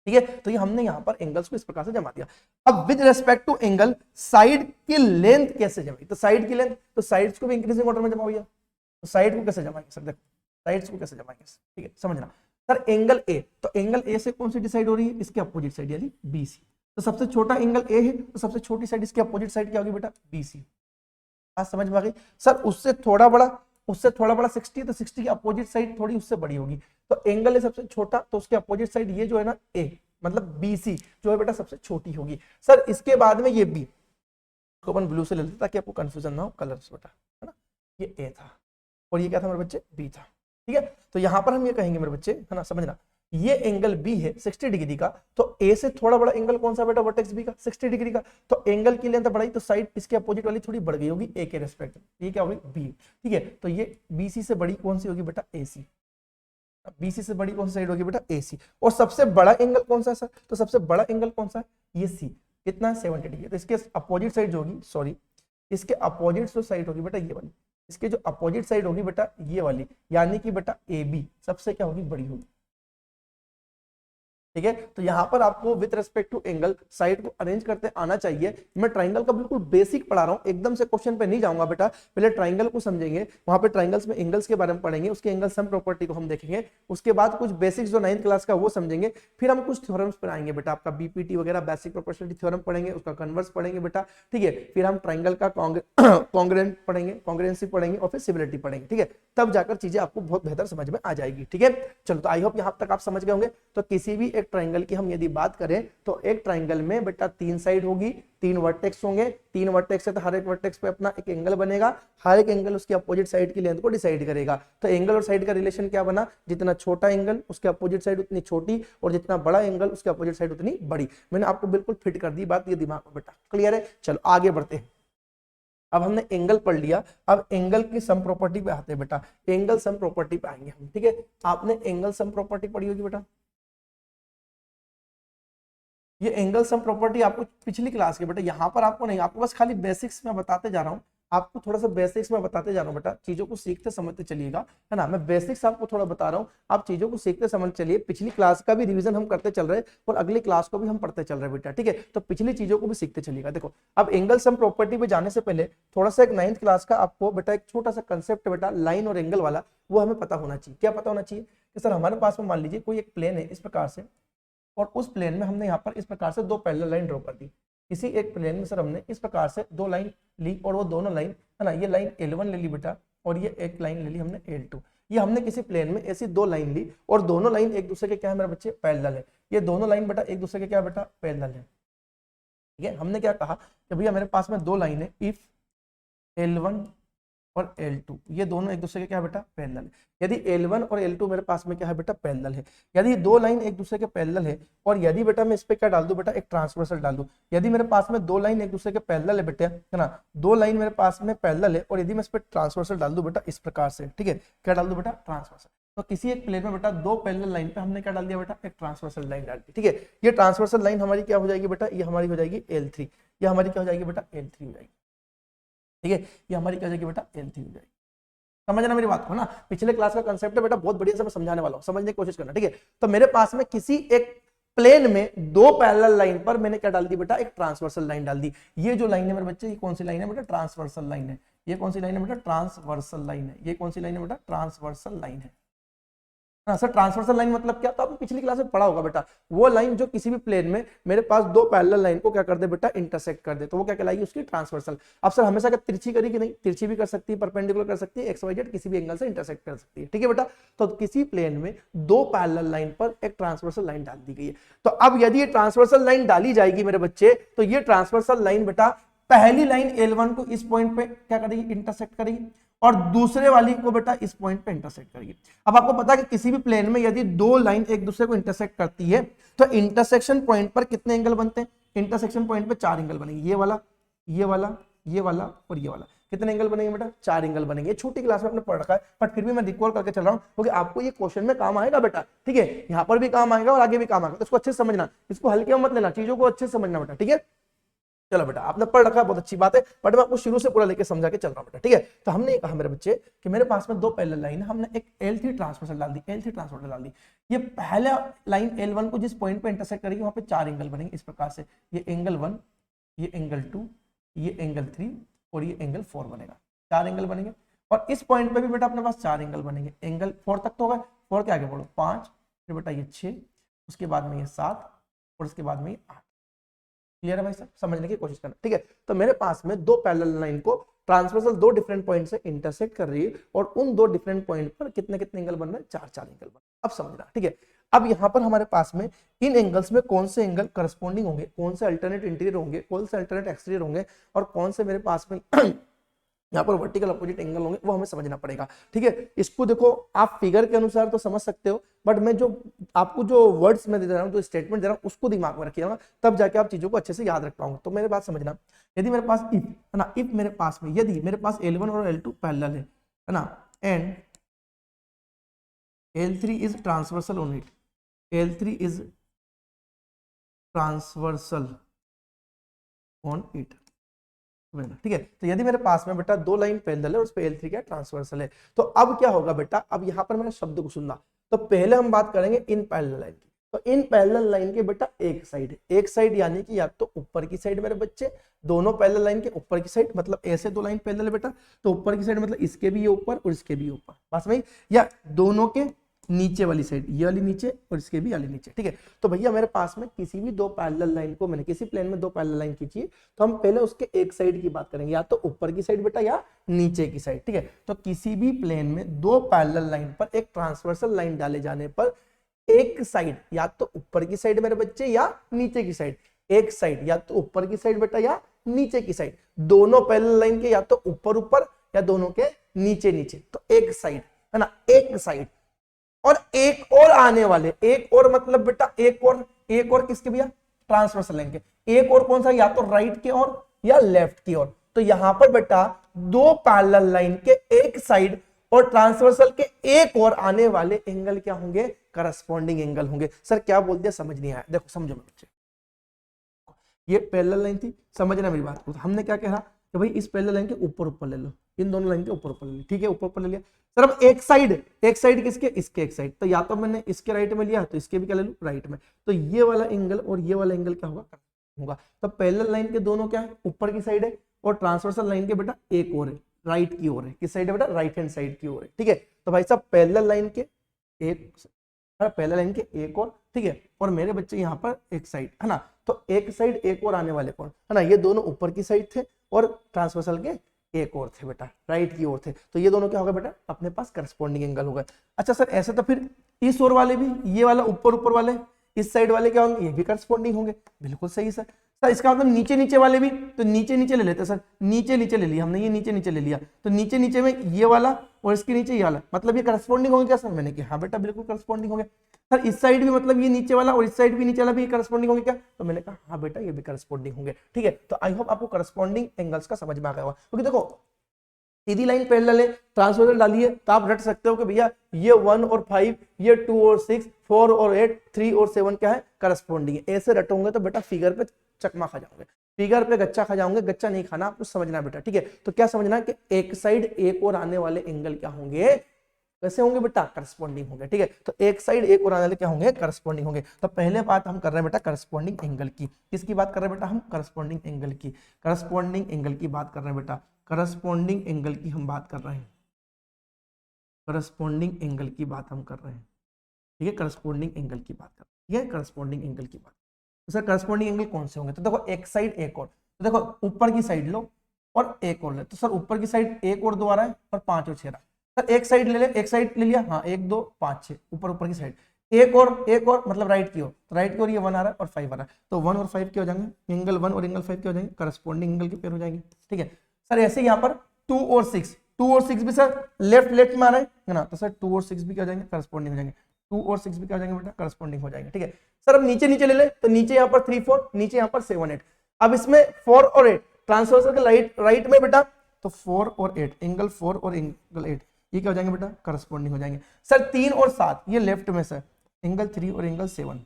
ठीक है। तो ये हमने यहाँ पर एंगल्स को इस प्रकार से जमा दिया। अब with respect to angle side की लेंथ कैसे जमाई, तो साइड की लेंथ, तो साइड्स को भी इंक्रीजिंग ऑर्डर में जमा भैया, तो साइड को कैसे जमाएंगे सर, देखो साइड्स को कैसे जमाएंगे, ठीक है, समझना सर। एंगल ए, तो एंगल ए से कौन सी डिसाइड हो रही है, इसके अपोजिट साइड यानी बी सी, तो सबसे छोटा एंगल ए है, तो सबसे छोटी साइड इसके अपोजिट साइड क्या होगी बेटा, बी सी। बात समझ में आ गई सर। उससे थोड़ा बड़ा 60 है, तो 60 की अपोजिट साइड थोड़ी उससे बड़ी होगी, तो एंगल है सबसे छोटा, तो उसके अपोजिट साइड ये जो है ना ए, मतलब बीसी जो है बेटा सबसे छोटी होगी सर। इसके बाद में ये बी को अपन ब्लू से ले लेते ताकि आपको कंफ्यूजन ना हो कलर्स बेटा, है ना, ये ए था और ये क्या था मेरे बच्चे, बी था, ठीक है। तो यहां पर हम ये कहेंगे मेरे बच्चे, है ना, समझना, ये एंगल बी है 60 डिग्री का, तो ए से थोड़ा बड़ा एंगल कौन सा बेटा, वर्टेक्स बी का 60 डिग्री का, तो एंगल की लेंथ बढ़ाई तो साइड इसके अपोजिट वाली थोड़ी बढ़ गई होगी ए के रेस्पेक्ट में, ये क्या होगी बी, ठीक है। तो ये बीसी से बड़ी कौन सी होगी बेटा, एसी, बीसी से बड़ी कौन सी साइड होगी बेटा, एसी। और सबसे बड़ा एंगल कौन सा है सर, तो सबसे बड़ा एंगल कौन सा है, ये सी, कितना है 70 डिग्री, तो इसके अपोजिट साइड जो होगी, सॉरी इसके अपोजिट जो साइड होगी बेटा ये वाली, इसके जो अपोजिट साइड होगी बेटा ये वाली, यानी कि बेटा ए बी सबसे क्या होगी, बड़ी होगी, ठीक है। तो यहां पर आपको with respect to angle side को अरेंज करते आना चाहिए। मैं ट्राइंगल का बिल्कुल बेसिक पढ़ा रहा हूं, एकदम से क्वेश्चन पे नहीं जाऊंगा बेटा, पहले ट्राइंगल को समझेंगे, वहां पे ट्राइंगल्स में एंगल्स के बारे में पढ़ेंगे, उसके एंगल सम प्रॉपर्टी को हम देखेंगे, उसके बाद कुछ बेसिक्स जो 9th क्लास का वो समझेंगे, फिर हम कुछ थ्योरम्स पढ़ाएंगे बेटा, आपका बीपीटी वगैरह बेसिक प्रोपोर्शनलिटी थ्योरम पढ़ेंगे, उसका कन्वर्स पढ़ेंगे बेटा, ठीक है। फिर हम ट्राइंगल का कॉन्ग्रुएंट पढ़ेंगे, कॉन्ग्रुएंसी पढ़ेंगे, और फिर सिमिलरिटी पढ़ेंगे, ठीक है, तब जाकर चीजें आपको बहुत बेहतर समझ में आ जाएगी, ठीक है। चलो, तो आई होप यहां तक आप समझ गए होंगे। तो किसी भी एक ट्राइंगल की हम यदि बात करें तो एक ट्राइंगल में बेटा 3 साइड होगी, 3 वर्टेक्स होंगे, 3 वर्टेक्स है तो हर एक वर्टेक्स पे अपना एक एंगल बनेगा, हर एक एंगल उसके अपोजिट साइड की लेंथ को डिसाइड करेगा। तो एंगल और साइड का रिलेशन क्या बना, जितना छोटा एंगल उसके अपोजिट साइड उतनी छोटी, और जितना बड़ा एंगल उसके अपोजिट साइड उतनी बड़ी। मैंने आपको बिल्कुल फिट कर दी बात, ये दिमाग में बेटा क्लियर है। चलो आगे बढ़ते हैं। अब हमने एंगल पढ़ लिया, अब एंगल की सम प्रॉपर्टी पे आते हैं बेटा, एंगल सम प्रॉपर्टी पे आएंगे हम, ठीक है। आपने एंगल सम प्रॉपर्टी पढ़ी होगी बेटा, ये एंगल सम प्रॉपर्टी आपको पिछली क्लास के बेटा, यहाँ पर आपको नहीं, आपको बस खाली बेसिक्स में बताते जा रहा हूँ, आपको थोड़ा सा बेसिक्स में बताते जा रहा हूँ बेटा, चीजों को सीखते समझते चलिएगा, है ना। मैं बेसिक्स आपको थोड़ा बता रहा हूँ, आप चीजों को सीखते समझते चलिए। पिछली क्लास का भी रिवीजन हम करते चल रहे हैं और अगली क्लास को भी हम पढ़ते चल रहे हैं बेटा, ठीक है। तो पिछली चीजों को भी सीखते चलिएगा। देखो, अब एंगल सम प्रॉपर्टी पे जाने से पहले थोड़ा सा एक 9th क्लास का आपको बेटा एक छोटा सा कंसेप्ट बेटा लाइन और एंगल वाला, वो हमें पता होना चाहिए। क्या पता होना चाहिए कि सर हमारे पास में मान लीजिए कोई एक प्लेन है इस प्रकार से, और उस प्लेन में हमने यहाँ पर इस प्रकार से 2 पैरेलल लाइन ड्रॉ कर दी। किसी एक प्लेन में सर हमने इस प्रकार से 2 लाइन ली, और वो दोनों लाइन, है ना, ये लाइन L1 ले ली बेटा, और ये एक लाइन ले ली हमने L2। ये हमने किसी प्लेन में ऐसी दो लाइन ली और दोनों लाइन एक दूसरे के क्या है मेरे बच्चे, पैरेलल है। ये दोनों लाइन बेटा एक दूसरे के क्या बेटा, पैरेलल है। ठीक है, हमने क्या कहा कि भैया मेरे पास में दो लाइन है, इफ L1 और L2 ये दोनों एक दूसरे के क्या बेटा, पैरेलल है। यदि L1 और L2 मेरे पास में क्या है बेटा, पैरेलल है, यदि दो लाइन एक दूसरे के पैरेलल है और यदि बेटा मैं इस पे क्या डाल दूं बेटा, एक ट्रांसवर्सल डाल दूं। यदि मेरे पास में दो लाइन एक दूसरे के पैरेलल है बेटा, है ना, दो लाइन मेरे पास में पैरेलल है और यदि मैं इस पे ट्रांसवर्सल डाल दूं बेटा इस प्रकार से, ठीक है, क्या डाल दूं बेटा, ट्रांसवर्सल। तो किसी एक प्लेन में बेटा दो पैरेलल लाइन पे हमने क्या डाल दिया बेटा, एक ट्रांसवर्सल लाइन डाल दी। ठीक है, ये ट्रांसवर्सल लाइन हमारी क्या हो जाएगी बेटा, ये हमारी हो जाएगी L3, ये हमारी क्या हो जाएगी बेटा, L3 हो जाएगी। ठीक है, ये हमारी क्या हो जाएगी बेटा, L3 हो जाएगी। समझना मेरी बात को ना, पिछले क्लास का कंसेप्ट है बेटा, बहुत बढ़िया से मैं समझाने वाला हूं, समझने की कोशिश करना। ठीक है, तो मेरे पास में किसी एक प्लेन में दो पैरेलल लाइन पर मैंने क्या डाल दी बेटा, एक ट्रांसवर्सल लाइन डाल दी। ये जो लाइन है मेरे बच्चे, ये कौन सी लाइन है बेटा, ट्रांसवर्सल लाइन है। ये कौन सी लाइन है बेटा, ट्रांसवर्सल लाइन है। ये कौन सी लाइन है बेटा, ट्रांसवर्सल लाइन है। सर ट्रांसवर्सल लाइन मतलब क्या, तो आपने पिछली क्लास में पढ़ा होगा बेटा, वो लाइन जो किसी भी प्लेन में मेरे पास दो पैरेलल लाइन को क्या कर दे बेटा, इंटरसेक्ट कर दे, तो वो क्या कहलाएगी, उसकी ट्रांसवर्सल। अब सर हमेशा क्या तिरछी करेगी, नहीं, तिरछी भी कर सकती है, परपेंडिकुलर कर सकती है, XYZ किसी भी एंगल से इंटरसेक्ट कर सकती है। ठीक है बेटा, तो किसी प्लेन में दो पैरेलल लाइन पर एक ट्रांसवर्सल लाइन डाल दी गई है। तो अब यदि ये ट्रांसवर्सल लाइन डाली जाएगी मेरे बच्चे, तो ये ट्रांसवर्सल लाइन बेटा पहली लाइन L1 को इस पॉइंट पे क्या करेगी, इंटरसेक्ट करेगी और दूसरे वाली को बेटा इस पॉइंट पे इंटरसेक्ट करेगी। अब आपको पता है कि किसी भी प्लेन में यदि दो लाइन एक दूसरे को इंटरसेक्ट करती है तो इंटरसेक्शन पॉइंट पर कितने एंगल बनते हैं, इंटरसेक्शन पॉइंट पे चार एंगल बनेंगे, ये वाला, ये वाला, ये वाला और ये वाला। कितने एंगल बनेंगे बेटा, चार एंगल बनेंगे। छोटी क्लास में आपने पढ़ रखा है, बट फिर भी मैं रिकॉल करके चल रहा हूं क्योंकि आपको ये क्वेश्चन में काम आएगा बेटा। ठीक है, यहां पर भी काम आएगा और आगे भी काम आएगा, तो इसको अच्छे से समझना, इसको हल्के में मत लेना, चीजों को अच्छे से समझना बेटा। ठीक है, चलो बेटा आपने पढ़ रखा है, बहुत अच्छी बात है, बट मैं आपको शुरू से पूरा लेके समझा के चल रहा हूं बेटा। ठीक है, तो हमने ये कहा मेरे बच्चे कि मेरे पास में दो पैरेलल लाइन है, हमने एक L3 ट्रांसवर्सल डाल दी, L3 ट्रांसवर्सल डाल दी। ये पहला लाइन L1 को जिस पॉइंट पे इंटरसेक्ट करेगी वहां पे चार एंगल बनेंगे इस प्रकार से, ये एंगल 1, ये एंगल 2, ये एंगल 3 और ये एंगल 4 बनेगा, चार एंगल बनेंगे। और इस पॉइंट पे भी बेटा अपने पास चार एंगल बनेंगे, एंगल 4 तक तो होगा, 4 के आगे बढ़ो 5, फिर बेटा ये 6, उसके बाद में ये 7 और उसके बाद में ये 8। क्लियर है भाई साहब, समझने की कोशिश करना। ठीक है, तो मेरे पास में दो पैरेलल लाइन को ट्रांसवर्सल दो डिफरेंट पॉइंट से इंटरसेक्ट कर रही है और उन दो डिफरेंट पॉइंट पर कितने कितने एंगल बन रहे हैं, चार चार एंगल बन रहे हैं। अब समझना, ठीक है, अब यहाँ पर हमारे पास में इन एंगल्स में कौन से एंगल करस्पॉन्डिंग होंगे, कौन से अल्टरनेट इंटीरियर होंगे, कौन से अल्टरनेट एक्सटीरियर होंगे और कौन से मेरे पास में यहाँ पर वर्टिकल अपोजिट एंगल होंगे, वो हमें समझना पड़ेगा। ठीक है, इसको देखो आप फिगर के अनुसार तो समझ सकते हो, बट मैं जो आपको जो वर्ड्स में दे रहा हूँ, जो स्टेटमेंट दे रहा हूँ, उसको दिमाग में रखिएगा, तब जाके आप चीजों को अच्छे से याद रख पाऊंगा। तो मेरे बात समझना, यदि मेरे पास इफ है ना, इफ मेरे पास में यदि मेरे पास L1 और L2 पैरेलल है ना, and L3 is transversal on it, L3 is transversal on it. ठीक है, तो यदि मेरे पास में बेटा दो लाइन पैरेलल है और उस पे L3 क्या ट्रांसवर्सल है, तो अब क्या होगा बेटा, अब यहां पर मैंने शब्द को सुनना, तो पहले हम बात करेंगे इन पैरेलल लाइन की। तो इन पैरेलल लाइन के बेटा एक साइड है, एक साइड यानी कि या तो ऊपर की साइड मेरे बच्चे, दोनों पैरेलल लाइन के ऊपर की साइड, मतलब ऐसे दो लाइन पैरेलल है बेटा, तो ऊपर की साइड मतलब इसके भी ये ऊपर और इसके भी ऊपर, बस भाई, या दोनों के नीचे वाली साइड, ये वाली नीचे और इसके भी वाली नीचे। ठीक है, तो भैया मेरे पास में किसी भी दो पैरेलल लाइन को, मैंने किसी प्लेन में दो पैरेलल लाइन खींची है, तो हम पहले उसके एक साइड की बात करेंगे, या तो ऊपर की साइड बेटा या नीचे की साइड। ठीक है, तो किसी भी प्लेन में दो पैरेलल लाइन पर एक ट्रांसवर्सल लाइन डाले जाने पर एक साइड या तो ऊपर की साइड मेरे बच्चे या नीचे की साइड, एक साइड या तो ऊपर की साइड बेटा या नीचे की साइड, दोनों पैरेलल लाइन के या तो ऊपर ऊपर या दोनों के नीचे नीचे, तो एक साइड है ना, एक साइड और एक और आने वाले, एक और मतलब बेटा एक और किसके भैया, ट्रांसवर्सल लाइन के, एक और कौन सा, या तो राइट की ओर या लेफ्ट की ओर। तो यहां पर बेटा दो पैरेलल लाइन के एक साइड और ट्रांसवर्सल के एक और आने वाले एंगल क्या होंगे, करस्पॉन्डिंग एंगल होंगे। सर क्या बोल दिया, समझ नहीं आया, देखो समझो मेरे बच्चे, ये पैरेलल लाइन थी, समझना मेरी बात को, हमने क्या कहा कि भाई इस पैरेलल लाइन के ऊपर ऊपर ले लो, इन दोनों लाइन के ऊपर ऊपर ले लो। ठीक है, ऊपर ऊपर ले लिया सर, अब एक साइड किसके, इसके एक साइड, तो या तो मैंने इसके राइट में लिया तो इसके भी क्या ले लूं, राइट में, तो ये वाला एंगल और ये वाला एंगल क्या होगा, तो पैरेलल लाइन के दोनों क्या है, ऊपर की साइड है, और ट्रांसवर्सल लाइन के बेटा एक और है, राइट की ओर है, किस साइड है बेटा, राइट हैंड साइड की ओर है। ठीक है, तो भाई साहब पैरेलल लाइन के एक, पैरेलल लाइन के एक और, ठीक है, और मेरे बच्चे यहाँ पर एक साइड है ना, तो एक साइड एक और आने वाले कौन है ना, ये दोनों ऊपर की साइड थे और ट्रांसवर्सल के एक और थे बेटा, राइट की ओर थे, तो ये दोनों क्या होगा बेटा, अपने पास करस्पॉन्डिंग एंगल होगा। अच्छा सर ऐसे तो फिर इस ओर वाले भी, ये वाला ऊपर वाले, इस साइड वाले क्या होंगे, ये भी करस्पॉन्डिंग होंगे। बिल्कुल सही सर। सर इसका मतलब नीचे वाले भी, तो नीचे ले लेते हैं सर, नीचे ले लिया हमने, ये नीचे ले लिया, तो नीचे में ये वाला और इसके नीचे ये वाला, मतलब ये करस्पॉन्डिंग होंगे क्या सर? मैंने कहा हाँ बेटा बिल्कुल करस्पॉन्डिंग होंगे। सर इस साइड भी मतलब ये नीचे वाला और इस साइड भी नीचे वाला भी करस्पॉन्डिंग होंगे क्या? तो मैंने कहा हाँ बेटा ये भी करस्पॉन्डिंग होंगे। ठीक है, तो आई होप आपको करस्पॉन्डिंग एंगल्स का समझ में आ गया होगा। क्योंकि देखो सीधी लाइन पैरेलल है, ट्रांसवर्सल डालिए तो आप रट सकते हो कि भैया ये 1 और 5, ये 2 और 6, 4 और 8, 3 और 7 क्या है, करस्पॉन्डिंग है। ऐसे रटोगे तो बेटा फिगर पे चकमा खा जाओगे, फिगर पे गच्चा खा जाओगे, गच्चा नहीं खाना, आपको समझना बेटा। ठीक है, तो क्या समझना कि एक साइड एक और आने वाले एंगल क्या होंगे, कैसे होंगे बेटा, करस्पॉन्डिंग होंगे। ठीक है, तो एक साइड एक और आने वाले क्या होंगे, करस्पॉन्डिंग होंगे। तो पहले बात हम कर रहे हैं बेटा करस्पॉन्डिंग एंगल की। किसकी बात कर रहे हैं बेटा हम? करस्पॉन्डिंग एंगल की। करस्पॉन्डिंग एंगल की बात कर रहे हैं बेटा, करस्पॉन्डिंग एंगल की हम बात कर रहे हैं, करस्पॉन्डिंग एंगल की बात हम कर रहे हैं। ठीक है, करस्पॉन्डिंग एंगल की बात कर रहे हैं। ठीक है, करस्पॉन्डिंग एंगल की बात। तो सर करस्पॉन्डिंग एंगल कौन से होंगे? तो देखो एक साइड एक और, तो देखो ऊपर की साइड लो और एक और ले, तो सर ऊपर की साइड एक और 2 आ रहा है और 5 और 6 रहा है। सर एक साइड ले ले, एक साइड ले लिया, हाँ 1 2 5 6 ऊपर की साइड, एक और मतलब राइट की ओर, तो राइट की ओर ये 1 आ रहा है और 5 आ रहा है, तो 1 और 5 के हो जाएंगे, एंगल 1 और एंगल 5 के हो जाएंगे, करस्पॉन्डिंग एंगल के पेयर हो जाएंगे। ठीक है सर, ऐसे यहाँ पर 2 और 6 भी सर लेफ्ट में आ रहा है ना, तो सर 2 और 6 भी क्या हो जाएंगे, करस्पॉन्डिंग हो जाएंगे। 2 और 6 भी क्या हो जाएंगे बेटा, करस्पॉन्डिंग हो जाएंगे। ठीक है सर, अब नीचे ले ले, तो नीचे यहाँ पर 3 4, नीचे यहाँ पर 7 8, अब इसमें 4 और 8 ट्रांसवर्सल के राइट में बेटा, तो 4 और 8, एंगल 4 और एंगल 8 ये क्या हो जाएंगे बेटा, करस्पॉन्डिंग हो जाएंगे। सर 3 और 7 ये लेफ्ट में सर, एंगल 3 और एंगल 7,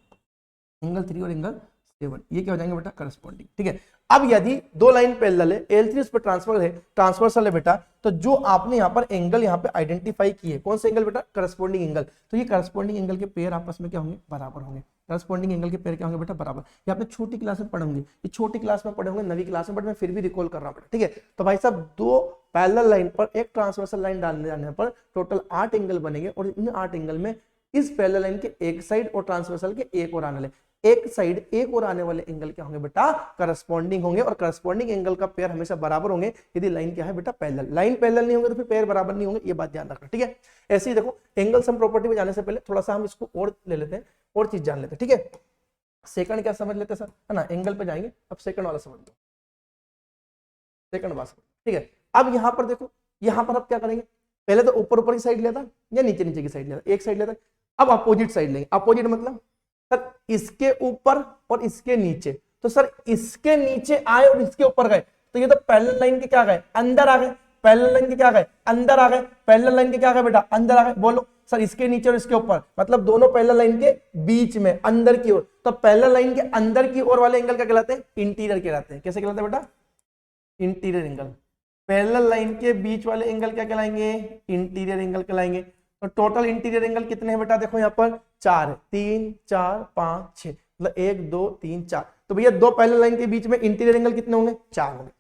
एंगल 3 और एंगल 7 ये क्या हो जाएंगे बेटा, करस्पॉन्डिंग। ठीक है, अब यदि दो लाइन पैरेलल है, L3 उस पर ट्रांसवर्सल है बेटा, तो जो आपने यहाँ पर एंगल यहाँ पे आइडेंटिफाई किए, कौन से एंगल बेटा, करस्पॉन्डिंग एंगल, तो ये करस्पॉन्डिंग एंगल के पेयर आपस में क्या होंगे, बराबर होंगे। करस्पॉन्डिंग एंगल के पेयर क्या होंगे बेटा, बराबर। ये आपने छोटी क्लास में पढ़े होंगे, ये छोटी क्लास में पढ़े होंगे, नवी क्लास में, बट मैं फिर भी रिकॉल कर रहा हूँ बेटा। ठीक है, तो भाई साहब दो पैरेलल लाइन पर एक ट्रांसवर्सल लाइन डालने जाने पर टोटल 8 एंगल बनेंगे, और इन 8 एंगल में इस पैरेलल लाइन के एक साइड और ट्रांसवर्सल के एक और आने वाले, एक साइड एक और आने वाले एंगल क्या होंगे बेटा, करस्पॉन्डिंग होंगे। और करस्पॉन्डिंग एंगल का पेयर हमेशा बराबर होंगे यदि लाइन क्या है बेटा, पैरेलल। लाइन पैरेलल नहीं होंगे तो फिर पेयर बराबर नहीं होंगे, ये बात ध्यान रखना। ठीक है, ऐसे ही देखो एंगल सम प्रॉपर्टी में जाने से पहले थोड़ा सा हम इसको और ले लेते हैं, और चीज जान लेते हैं। ठीक है, सेकंड क्या समझ लेते हैं सर, है ना, एंगल पे जाएंगे, अब सेकंड वाला समझ लो, सेकंड बात। ठीक है, अब यहाँ पर देखो, यहाँ पर अब क्या करेंगे, पहले तो ऊपर की साइड लिया था या नीचे की साइड लिया था, एक साइड लिया था, अब अपोजिट साइड लेंगे। अपोजिट मतलब सर इसके ऊपर और इसके नीचे, तो सर इसके नीचे आए और इसके ऊपर गए, तो ये तो पैरेलल लाइन के क्या गए, अंदर आ गए, पैरेलल लाइन के क्या गए, अंदर आ गए, पैरेलल लाइन के क्या गए बेटा, अंदर आ गए। बोलो सर इसके नीचे और इसके ऊपर, मतलब दोनों पैरेलल लाइन के बीच में, अंदर की ओर, तो पैरेलल लाइन के अंदर की ओर वाले एंगल क्या कहलाते हैं, इंटीरियर कहलाते हैं। कैसे कहलाते हैं बेटा, इंटीरियर एंगल। पैरेलल लाइन के बीच वाले एंगल क्या कहलाएंगे, इंटीरियर एंगल कहलाएंगे। तो टोटल इंटीरियर एंगल कितने हैं बेटा, देखो यहाँ पर 4 है, 3 4 5 6, मतलब 1 2 3 4, तो भैया दो पैरेलल लाइन के बीच में इंटीरियर एंगल कितने होंगे, 4 होंगे।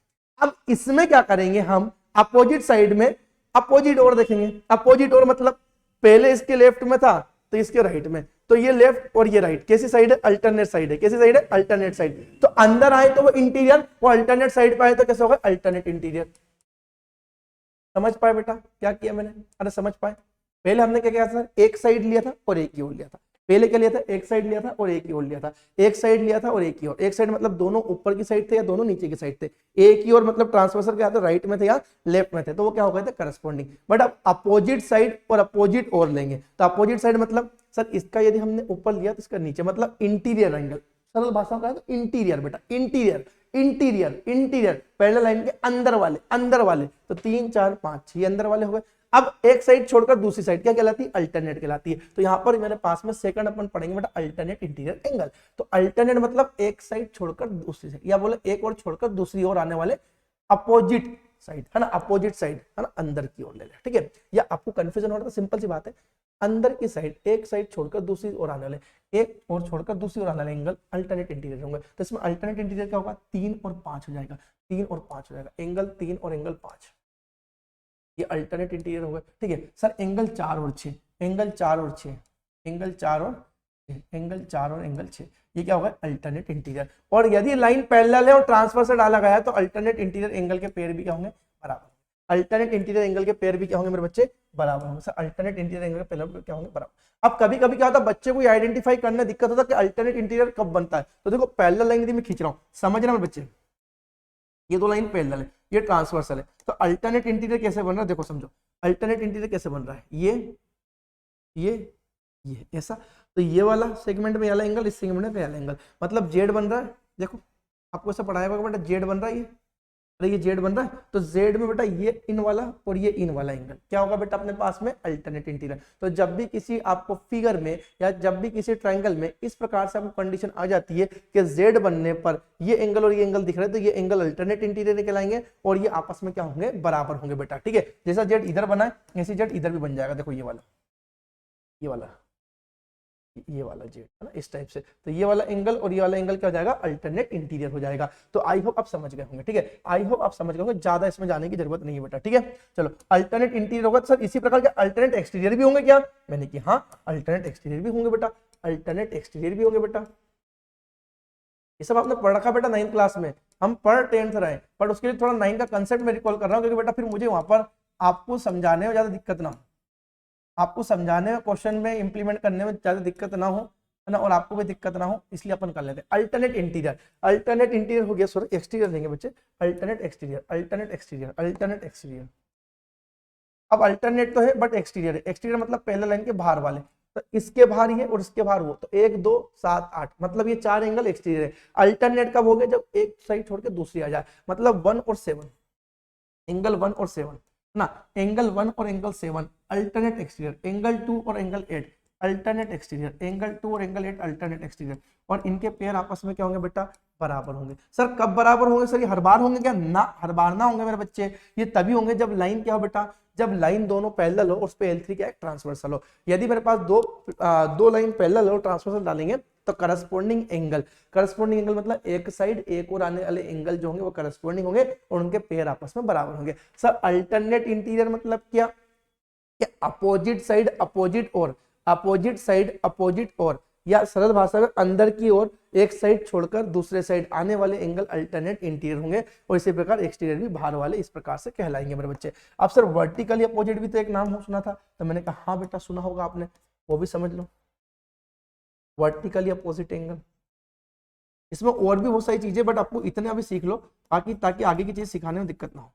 अब इसमें क्या करेंगे हम, अपोजिट साइड में अपोजिट ओर देखेंगे। अपोजिट ओर मतलब पहले इसके लेफ्ट में था तो इसके राइट में, तो ये लेफ्ट और ये राइट, कैसी साइड है, अल्टरनेट साइड है। कैसी साइड है, अल्टरनेट साइड। तो अंदर आए तो वो इंटीरियर, वो अल्टरनेट साइड पे आए तो कैसे होगा, अल्टरनेट इंटीरियर। समझ पाए बेटा क्या किया मैंने, अरे समझ पाए। पहले हमने क्या किया था, एक साइड लिया था और एक ही ओर लिया था। पहले क्या लिया था, एक साइड लिया था और एक ही ओर लिया था, एक साइड लिया था और एक ही ओर। एक साइड मतलब दोनों ऊपर की साइड थे या दोनों नीचे की साइड थे, एक ही ओर मतलब ट्रांसवर्सल क्या था, राइट में थे या लेफ्ट में थे, तो वो क्या हो गए थे, करस्पॉन्डिंग। बट अब अपोजिट साइड और अपोजिट ओर लेंगे, तो अपोजिट साइड मतलब सर इसका यदि हमने ऊपर लिया तो इसका नीचे, मतलब इंटीरियर एंगल। सरल भाषा में कहा तो इंटीरियर बेटा, interior interior interior, parallel line के अंदर वाले, तो 3 4 5 6 अंदर वाले हो गए। अब एक साइड छोड़कर दूसरी साइड क्या कहलाती है, अल्टरनेट कहलाती है। तो यहाँ पर मेरे पास में सेकंड अपन पढ़ेंगे बेटा, अल्टरनेट इंटीरियर एंगल। तो अल्टरनेट मतलब एक साइड छोड़कर दूसरी साइड, या बोले एक और छोड़कर दूसरी ओर आने वाले अपोजिट साइड, है ना, अपोजिट साइड, है ना, अंदर की ओर ले ले। ठीक है, या आपको कंफ्यूजन हो रहा था, सिंपल सी बात है, अंदर की साइड, एक साइड छोड़कर दूसरी ओर आने वाले, एक और छोड़कर दूसरी ओर आने वाले एंगल अल्टरनेट इंटीरियर होंगे। तो इसमें अल्टरनेट इंटीरियर क्या होगा, 3 और 5 हो जाएगा, 3 और 5 हो जाएगा, एंगल 3 और एंगल 5, ये अल्टरनेट इंटीरियर होगा। ठीक है सर, एंगल 4 और 6, एंगल 4 और 6, एंगल 4 और 6, एंगल 4 और एंगल 6, ये क्या होगा, अल्टरनेट इंटीरियर। और यदि लाइन पैरेलल है और ट्रांसवर्सल डाला गया है तो अल्टरनेट इंटीरियर एंगल के पेयर भी क्या होंगे, बराबर। अल्टरनेट इंटीरियर एंगल के पेयर भी क्या होंगे मेरे बच्चे, बराबर होंगे। सर अल्टरनेट इंटीरियर एंगल के पेयर क्या होंगे, बराबर। अब कभी कभी क्या होता है बच्चे को आइडेंटिफाई करने दिक्कत होता है कि अल्टरनेट इंटीरियर कब बनता है। तो देखो पैरेलल लाइन यदि मैं खींच रहा हूँ, समझ रहे हैं बच्चे, ये दो लाइन पैरेलल है, ये ट्रांसवर्सल है, तो अल्टरनेट इंटीरियर कैसे बन रहा है, देखो समझो अल्टरनेट इंटीरियर कैसे बन रहा है, ये ऐसा, तो ये वाला सेगमेंट में वाला एंगल, इस सेगमेंट में वाला एंगल, मतलब जेड बन रहा है। देखो आपको ऐसा पढ़ाया होगा बेटा, जेड बन रहा है ये, अरे ये जेड बन रहा है, तो जेड में बेटा ये इन वाला और ये इन वाला एंगल क्या होगा बेटा अपने पास में, अल्टरनेट इंटीरियर। तो जब भी किसी आपको फिगर में या जब भी किसी ट्रायंगल में इस प्रकार से आपको कंडीशन आ जाती है कि जेड बनने पर ये एंगल और ये एंगल दिख रहे हैं, तो ये एंगल अल्टरनेट इंटीरियर कहलाएंगे और ये आपस में क्या होंगे, बराबर होंगे बेटा, ठीक है। जैसा जेड इधर बना है ऐसे जेड इधर भी बन जाएगा। देखो ये वाला जेड है ना, इस टाइप से, तो ये वाला एंगल और ये वाला एंगल क्या हो जाएगा, अल्टरनेट इंटीरियर हो जाएगा। तो आई होप आप समझ गए होंगे, ठीक है, आई होप आप समझ गए होंगे, ज्यादा इसमें जाने की जरूरत नहीं है बेटा, ठीक है। चलो अल्टरनेट इंटीरियर होगा, सर इसी प्रकार के अल्टरनेट एक्सटीरियर भी होंगे क्या, मैंने कि हाँ अल्टरनेट एक्सटीरियर भी होंगे बेटा, अल्टरनेट एक्सटीरियर भी होंगे बेटा। ये सब आपने पढ़ रखा बेटा 9th क्लास में, हम पढ़ 10th रहे, बट उसके लिए थोड़ा 9 का कंसेप्ट में रिकॉल कर रहा हूँ, क्योंकि बेटा फिर मुझे वहां पर आपको समझाने में ज्यादा दिक्कत ना हो, आपको समझाने में क्वेश्चन में इंप्लीमेंट करने में ज्यादा दिक्कत ना हो, है ना, और आपको भी दिक्कत ना हो, इसलिए अपन कर लेते हैं अल्टरनेट इंटीरियर। अल्टरनेट इंटीरियर हो गया, सॉरी एक्सटीरियर लेंगे बच्चे, alternate exterior, alternate exterior, alternate exterior. अब अल्टरनेट तो है बट एक्सटीरियर है, एक्सटीरियर मतलब पहले लाइन के बाहर वाले, तो इसके बाहर ये और इसके बाहर वो, तो 1 2 7 8, मतलब ये 4 एंगल एक्सटीरियर है। अल्टरनेट कब हो गया, जब एक साइड छोड़ के दूसरी आ जाए, मतलब 1 और 7, एंगल 1 और 7 ना, एंगल 1 और एंगल 7 अल्टरनेट एक्सटीरियर, एंगल 2 और एंगल 8 अल्टरनेट एक्सटीरियर, एंगल 2 और एंगल 8 अल्टरनेट एक्सटीरियर, और इनके पेयर आपस में क्या होंगे बेटा, बराबर होंगे। सर कब बराबर होंगे, सर ये हर बार होंगे क्या, ना हर बार ना होंगे मेरे बच्चे, ये तभी होंगे जब लाइन क्या हो बेटा, जब लाइन दोनों पैरेलल हो और उस पे L3 क्या है, ट्रांसवर्सल हो। यदि मेरे पास दो लाइन पैरेलल हो, ट्रांसवर्सल डालेंगे, तो करस्पॉन्डिंग एंगल मतलब एक साइड एक और आने वाले एंगल जो होंगे वो करस्पॉन्डिंग होंगे और उनके पेयर आपस में बराबर होंगे। सर अल्टरनेट इंटीरियर मतलब क्या, अपोजिट साइड अपोजिट और या सरल भाषा में अंदर की ओर एक साइड छोड़कर दूसरे साइड आने वाले एंगल अल्टरनेट इंटीरियर होंगे, और इसी प्रकार एक्सटीरियर भी बाहर वाले इस प्रकार से कहलाएंगे मेरे बच्चे। अब सर वर्टिकली अपोजिट भी तो एक नाम सुना था, तो मैंने कहा हाँ बेटा सुना होगा आपने, वो भी समझ लो, वर्टिकली अपोजिट एंगल। इसमें और भी बहुत सारी चीजें, बट आपको इतने अभी सीख लो ताकि आगे की चीज सिखाने में दिक्कत ना हो।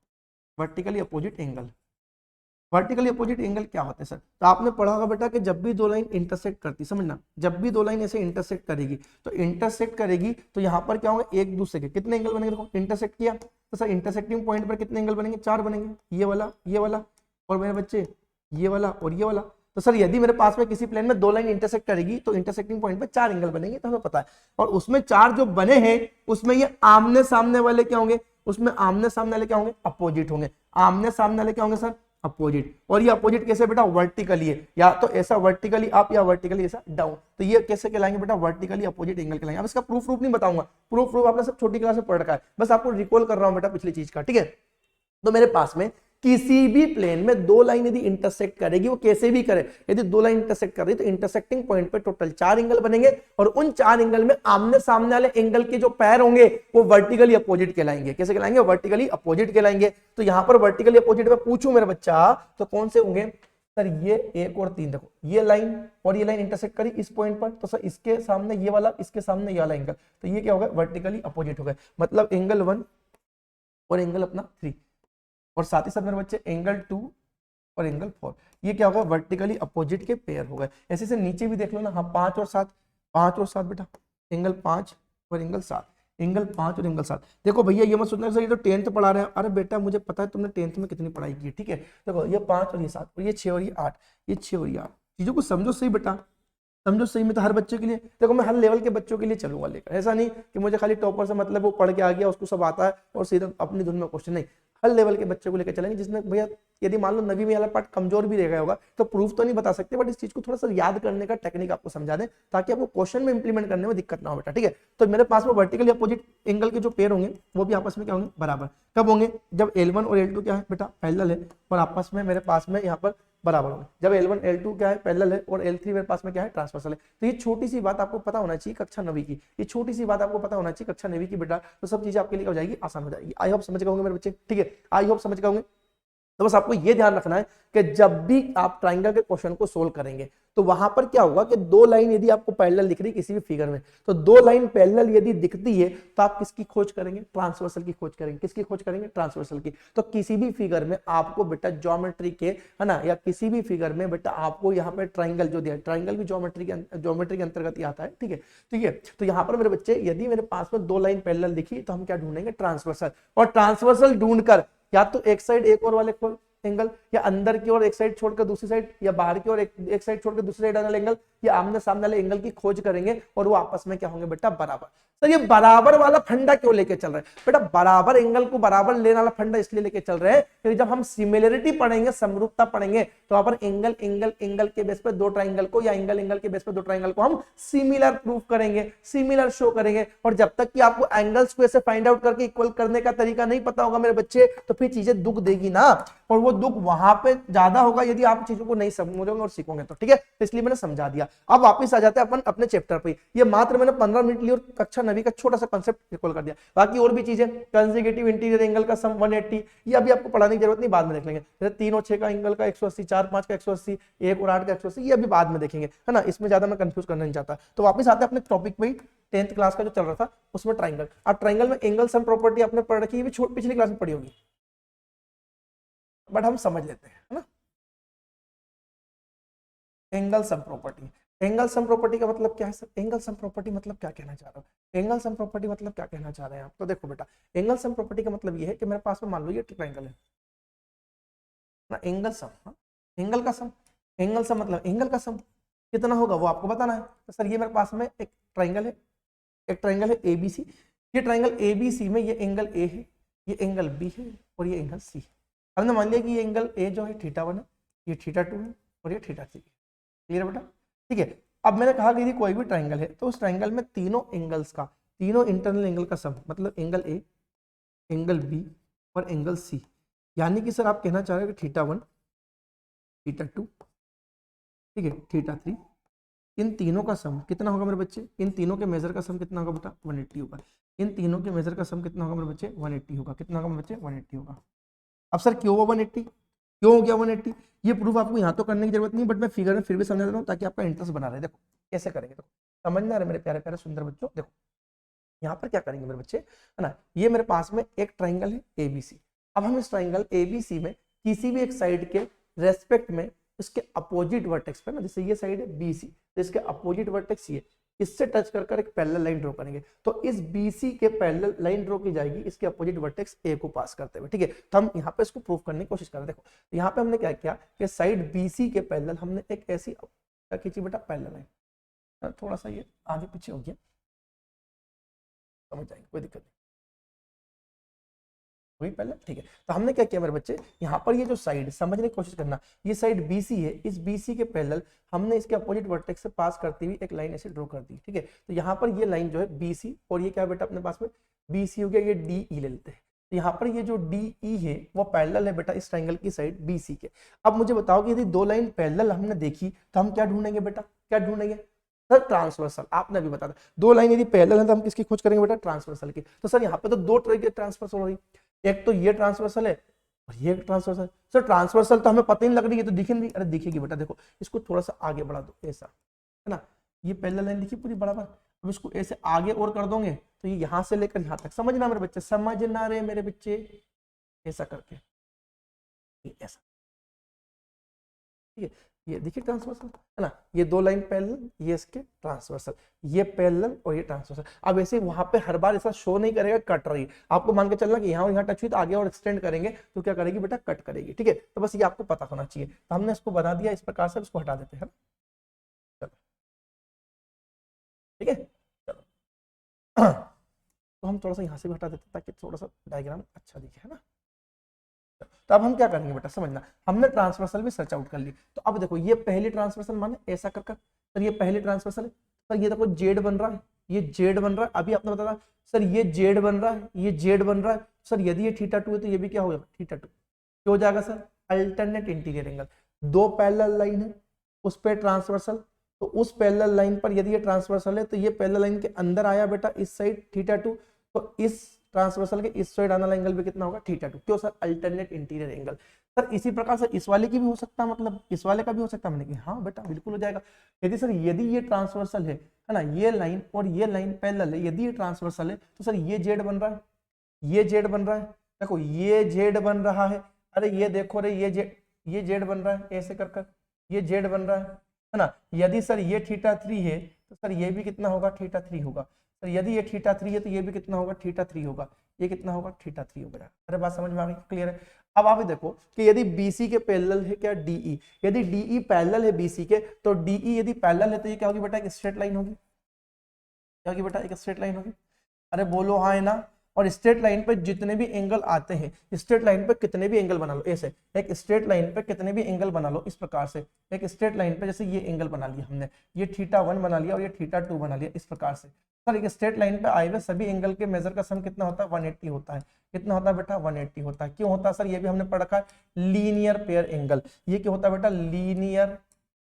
Vertically opposite angle, vertically opposite angle क्या होता है सर, तो आपने पढ़ा होगा बेटा कि जब भी दो लाइन इंटरसेक्ट करती, समझना, जब भी दो लाइन ऐसे इंटरसेक्ट करेगी तो यहाँ पर क्या होगा, एक दूसरे के कितने एंगल बनेंगे, देखो इंटरसेक्ट किया तो सर इंटरसेक्टिंग पॉइंट पर कितने एंगल बनेंगे, 4 बनेंगे, ये वाला और मेरे बच्चे ये वाला और ये वाला। तो सर यदि मेरे पास में किसी प्लेन में दो लाइन इंटरसेक्ट करेगी तो इंटरसेक्टिंग पॉइंट पे 4 एंगल बनेंगे, तो हमें पता है, और उसमें 4 जो बने हैं उसमें ये आमने सामने वाले क्या होंगे, अपोजिट होंगे, आमने सामने वाले क्या होंगे सर, अपोजिट। और ये अपोजिट कैसे बेटा, वर्टिकली है, या तो ऐसा वर्टिकली अप या वर्टिकली ऐसा डाउन, तो ये कैसे कहलाएंगे बेटा, वर्टिकली अपोजिट एंगल कहलाएंगे। अब इसका प्रूफ नहीं बताऊंगा, प्रूफ आपने सब छोटी क्लास में पढ़ रखा है, बस आपको रिकॉल कर रहा हूं बेटा पिछली चीज का, ठीक है। तो मेरे पास में किसी भी प्लेन में दो लाइन यदि इंटरसेक्ट करेगी, वो कैसे भी करे, यदि दो लाइन इंटरसेक्ट कर रही तो इंटरसेक्टिंग पॉइंट पे टोटल 4 एंगल बनेंगे, और उन 4 एंगल में आमने सामने वाले एंगल के जो पैर होंगे वो वर्टिकली अपोजिट कहलाएंगे। कैसे कहलाएंगे, वर्टिकली अपोजिट कहलाएंगे। तो यहां पर वर्टिकली अपोजिट में पूछूं मेरा बच्चा तो कौन से होंगे सर, ये 1 और 3, देखो ये लाइन और ये लाइन इंटरसेक्ट करी इस पॉइंट पर, तो सर इसके सामने ये वाला, इसके सामने ये वाला एंगल, तो ये क्या होगा, वर्टिकली अपोजिट हो गए, मतलब एंगल 1 और एंगल अपना 3, और साथ ही साथ मेरे बच्चे एंगल 2 और एंगल 4, ये क्या होगा, वर्टिकली अपोजिट के पेयर हो गए। ऐसे से नीचे भी देख लो ना, हाँ 5 और 7 बेटा, एंगल 5 और एंगल 7, एंगल 5 और एंगल 7। देखो भैया ये मत सोचना सर ये तो 10th पढ़ा रहे हैं, अरे बेटा मुझे पता है तुमने 10th में कितनी पढ़ाई की है, ठीक है। देखो ये 5 और ये 7 और ये 6 और ये 8, ये 6 और ये 8, चीजों को समझो सही बेटा, समझो सही में। तो हर बच्चे के लिए देखो, मैं हर लेवल के बच्चों के लिए चलूंगा लेकर, ऐसा नहीं कि मुझे खाली टॉपर से मतलब वो पढ़ के आ गया उसको सब आता है और सीधा अपनी धुन में क्वेश्चन, नहीं, हर लेवल के बच्चों को लेकर चलेंगे। जिसने भैया यदि मान लो 9वीं में वाला पार्ट कमजोर भी रह गया होगा तो प्रूफ तो नहीं बता सकते, बट इस चीज को थोड़ा सा याद करने का टेक्निक आपको समझा दें ताकि आपको क्वेश्चन में इंप्लीमेंट करने में दिक्कत ना हो बेटा, ठीक है। तो मेरे पास में वर्टिकली अपोजिट एंगल के जो पेयर होंगे वो भी आपस में क्या होंगे, बराबर। कब होंगे, जब L1 और L2 क्या है बेटा, पैरेलल है और आपस में मेरे पास में यहाँ पर बराबर होंगे। जब L1 L2 क्या है, पैरेलल है, और L3 मेरे पास में क्या है, ट्रांसवर्सल है। तो ये छोटी सी बात आपको पता होना चाहिए कक्षा 9वीं की, ये छोटी सी बात आपको पता होना चाहिए कक्षा 9वीं की बेटा, तो सब चीजें आपके लिए हो जाएगी, आसान हो जाएगी। आई होप समझ गए होंगे मेरे बच्चे, ठीक है, आई होप समझ गए होंगे। तो बस आपको ये ध्यान रखना है कि जब भी आप ट्राइंगल के क्वेश्चन को सोल्व करेंगे तो वहां पर क्या होगा कि दो लाइन यदि आपको पैरेलल दिख रही है किसी भी फिगर में, तो दो लाइन पैरेलल यदि दिखती है तो आप किसकी खोज करेंगे? ट्रांसवर्सल की खोज करेंगे। किसकी खोज करेंगे? ट्रांसवर्सल की। तो किसी भी फिगर में आपको बेटा ज्योमेट्री के, है ना, या किसी भी फिगर में बेटा आपको यहाँ पे ट्राइंगल जो दिया, ट्राइंगल भी ज्योमेट्री के अंतर्गत ही आता है, ठीक है। ठीक है, तो यहाँ पर मेरे बच्चे यदि मेरे पास में दो लाइन पैरेलल दिखी तो हम क्या ढूंढेंगे? ट्रांसवर्सल। और ट्रांसवर्सल ढूंढकर या तो एक साइड एक और वाले एंगल, या अंदर की ओर एक साइड छोड़कर दूसरी साइड, या बाहर की ओर एक साइड छोड़कर दूसरी साइड वाले एंगल, या आमने सामने वाले एंगल की खोज करेंगे और वो आपस में क्या होंगे बेटा? बराबर। सर ये बराबर वाला फंडा क्यों लेके चल रहे हैं बेटा? बराबर एंगल को बराबर लेने वाला फंडा इसलिए लेके चल रहे हैं क्योंकि जब हम सिमिलरिटी पढ़ेंगे, समरूपता पढ़ेंगे, तो वहां पर एंगल एंगल एंगल के बेस पे दो ट्राइंगल को, या एंगल एंगल के बेस पे दो ट्राइंगल को हम सिमिलर प्रूफ करेंगे, सिमिलर शो करेंगे। और जब तक कि आपको एंगल्स को ऐसे फाइंड आउट करके इक्वल करने का तरीका नहीं पता होगा मेरे बच्चे, तो फिर चीजें दुख देगी ना, और वो दुख वहां पे ज्यादा होगा यदि आप चीजों को नहीं समझोगे और सीखोगे तो, ठीक है। तो इसलिए मैंने समझा दिया। अब वापस आ जाते हैं अपन अपने चैप्टर पे। ये मात्र मैंने 15 मिनट ली और कक्षा 9वीं का छोटा सा कांसेप्ट रिकॉल कर दिया। बाकी और भी चीजें, कंसेक्यूटिव इंटीरियर एंगल का सम 180, ये अभी आपको पढ़ाने की जरूरत नहीं, बाद में देख लेंगे। जैसे 3 और 6 का एंगल का 180, 4 5 का 180, 1 और 8 का 180, ये अभी बाद में देखेंगे, है ना। इसमें ज्यादा मैं कंफ्यूज करना नहीं चाहता। तो वापस आते हैं अपने टॉपिक पे, 10th क्लास का जो चल रहा था उसमें ट्राइंगल। अब ट्राइंगल में एंगल सम प्रॉपर्टी आपने पढ़ रखी है, ये भी पिछली क्लास में पढ़ी होगी, बट हम समझ लेते हैं, है ना। Angle sum property, angle sum property का मतलब क्या है सर? एंगल सम प्रॉपर्टी मतलब क्या कहना चाह रहा हूँ? एंगल सम प्रॉपर्टी मतलब क्या कहना चाह रहे हैं आप? तो देखो बेटा, एंगल सम प्रॉपर्टी का मतलब ये है कि मेरे पास में मान लो ये ट्राइंगल है ना, एंगल सम, हाँ, एंगल का सम, एंगल सम मतलब एंगल का सम कितना होगा वो आपको बताना है। तो सर ये मेरे पास में एक ट्राइंगल है, एक ट्राइंगल है एबीसी। ये ट्राइंगल एबीसी में ये एंगल ए है, ये एंगल बी है और ये एंगल सी है। हमने मान लिया कि ये एंगल ए जो है θ1 है, ये θ2 है और ये θ3 है। क्लियर बेटा? ठीक है। अब मैंने कहा कि कोई भी ट्राइंगल है तो उस ट्राइंगल में तीनों एंगल्स का, तीनों इंटरनल एंगल का सम, मतलब एंगल ए, एंगल बी और एंगल सी, यानी कि सर आप कहना चाह रहे हो कि θ1, θ2, ठीक है, θ3, इन तीनों का सम कितना होगा मेरे बच्चे? इन तीनों के मेजर का सम कितना होगा बेटा? 180 होगा। इन तीनों के मेजर का सम कितना होगा मेरे बच्चे? 180 होगा। कितना होगा मेरे बच्चे? 180 होगा। अब सर क्यों हुआ 180? क्यों हो गया 180? ये प्रूफ आपको यहाँ तो करने की जरूरत नहीं, बट मैं फिगर में फिर भी समझा देता हूँ ताकि आपका इंटरेस्ट बना रहे। देखो कैसे करेंगे, तो समझना रहे मेरे प्यारे प्यारे सुंदर बच्चों। देखो यहाँ पर क्या करेंगे मेरे बच्चे, है ना, ये मेरे पास में एक ट्राइंगल है एबीसी। अब हम इस ट्राइंगल एबीसी में किसी भी एक साइड के रेस्पेक्ट में इसके अपोजिट वर्टेक्स पे ना, जैसे ये साइड है बीसी, तो इसके अपोजिट वर्टेक्स ये, इससे टच कर एक पैरेलल लाइन ड्रॉ करेंगे। तो इस बीसी के पैरेलल लाइन ड्रॉ की जाएगी इसके अपोजिट वर्टेक्स ए को पास करते हुए, ठीक है। तो हम यहाँ पे इसको प्रूव करने की कोशिश कर रहे हैं। देखो यहाँ पे हमने क्या किया कि साइड बीसी के पैरेलल हमने एक ऐसी खींची बेटा पैरेलल लाइन, थोड़ा सा ये आगे पीछे हो गया, समझ जाएंगे, कोई दिक्कत नहीं, वही पहले, ठीक है। तो हमने क्या किया मेरे बच्चे, यहाँ पर ये जो साइड, समझने की कोशिश करना, ये साइड बीसी है, इस बीसी के पैरेलल हमने इसके अपोजिट वर्टेक्स से पास करती हुई एक लाइन ऐसे ड्रॉ कर दी, ठीक है। तो यहाँ पर ये लाइन जो है बीसी, और ये क्या बेटा अपने पास में बीसी हो गया, ये डीई ले लेते हैं। तो यहाँ पर ये जो डीई है वो पैरेलल है बेटा इस ट्राइंगल की साइड बीसी के। अब मुझे बताओ कि यदि दो लाइन पैरेलल हमने देखी तो हम क्या ढूंढेंगे बेटा? क्या ढूंढेंगे सर? ट्रांसवर्सल। आपने भी बता दिया, दो लाइन यदि पैरेलल है तो हम किसकी खोज करेंगे बेटा? ट्रांसवर्सल की। तो सर यहाँ पे तो दो तरह की ट्रांसवर्सल हो रही, एक तो ये ट्रांसवर्सल है और ये ट्रांसवर्सल। सर ट्रांसवर्सल तो हमें पता ही नहीं लग रही है, तो दिखे नहीं? अरे दिखेगी बेटा, देखो इसको थोड़ा सा आगे बढ़ा दो, ऐसा, है ना, ये पैरेलल लाइन दिखी पूरी बराबर। अब इसको ऐसे आगे और कर दोगे तो ये यहाँ से लेकर यहाँ तक, समझना मेरे बच्चे, समझना रे मेरे बच्चे, ऐसा करके ऐसा, ठीक है। ये देखिए ट्रांसवर्सल, है ना, ये दो लाइन पैरेलल, ये इसके ट्रांसवर्सल, ये पैरेलल और ये ट्रांसवर्सल। अब ऐसे वहां पे हर बार ऐसा शो नहीं करेगा कट रही, आपको मान के चलना कि यहाँ और यहाँ टच हुई तो आगे और एक्सटेंड करेंगे तो क्या करेगी बेटा? कट करेगी, ठीक है। तो बस ये आपको पता होना चाहिए। तो हमने इसको बना दिया इस प्रकार से, इसको हटा देते हैं, चलो ठीक है, चलो तो हम थोड़ा सा यहाँ से भी हटा देते हैं ताकि थोड़ा सा डायग्राम अच्छा दिखे, है ना। तो अब हम क्या करेंगे बेटा, समझना, हमने ट्रांसवर्सल भी सर्च आउट कर ली। तो अब देखो ये पहली ट्रांसवर्सल माने ऐसा कर कर, सर ये पहली ट्रांसवर्सल है, सर ये देखो जेड बन रहा है, ये जेड बन रहा है। अभी आपने बताया सर ये जेड बन रहा है, ये जेड बन रहा है, सर यदि ये θ2 है तो ये भी क्या होगा? θ2। क्या हो जाएगा सर? Alternate interior angle. दो पैरेलल लाइन है, उस पर ट्रांसवर्सल, तो उस पैरेलल लाइन पर यदि ये ट्रांसवर्सल है तो ये पैरेलल लाइन के अंदर आया बेटा इस साइड θ2, तो इस ट्रांसवर्सल के इस साइड आने वाला एंगल भी कितना होगा, θ2। क्यों sir, alternate interior angle. Sir इसी प्रकार से इस वाले की भी हो सकता है, मतलब इस वाले का भी हो सकता है। मैंने कहा हाँ बेटा बिल्कुल हो जाएगा। यदि सर यदि ये ट्रांसवर्सल है ना, ये लाइन और ये लाइन पैरेलल है, यदि ये ट्रांसवर्सल है तो सर ये जेड बन रहा है, ये जेड बन रहा है, देखो ये जेड बन रहा है, अरे ये देखो रे ये जेड बन रहा है, ऐसे कर कर ये जेड बन रहा है ना। यदि सर ये θ3 है तो सर ये भी कितना होगा, θ3 होगा। सर यदि ये θ3 है तो ये भी कितना होगा, θ3 होगा। ये कितना होगा, θ3 होगा। अरे बात समझ में आ गई, क्लियर है। अब आप देखो कि यदि BC के पैरेलल है क्या DE, यदि DE पैरेलल है BC के तो DE यदि पैरेलल है तो ये क्या होगी बेटा, एक स्ट्रेट लाइन होगी। क्या होगी बेटा, एक स्ट्रेट लाइन होगी। अरे बोलो हाँ है ना। और स्ट्रेट लाइन पे जितने भी एंगल आते हैं, स्ट्रेट लाइन पे कितने भी एंगल बना लो, ऐसे एक स्ट्रेट लाइन पे कितने भी एंगल बना लो इस प्रकार से। एक स्ट्रेट लाइन पे जैसे ये एंगल बना लिया हमने, ये θ1 बना लिया और ये θ2 बना लिया इस प्रकार से। सर एक स्ट्रेट लाइन पे आए हुए सभी एंगल के मेजर का सम कितना होता है, 180 होता है। कितना होता है बेटा, 180 होता है। क्यों होता है सर, ये भी हमने पढ़ रखा है, लीनियर पेयर एंगल। ये क्या होता है बेटा, linear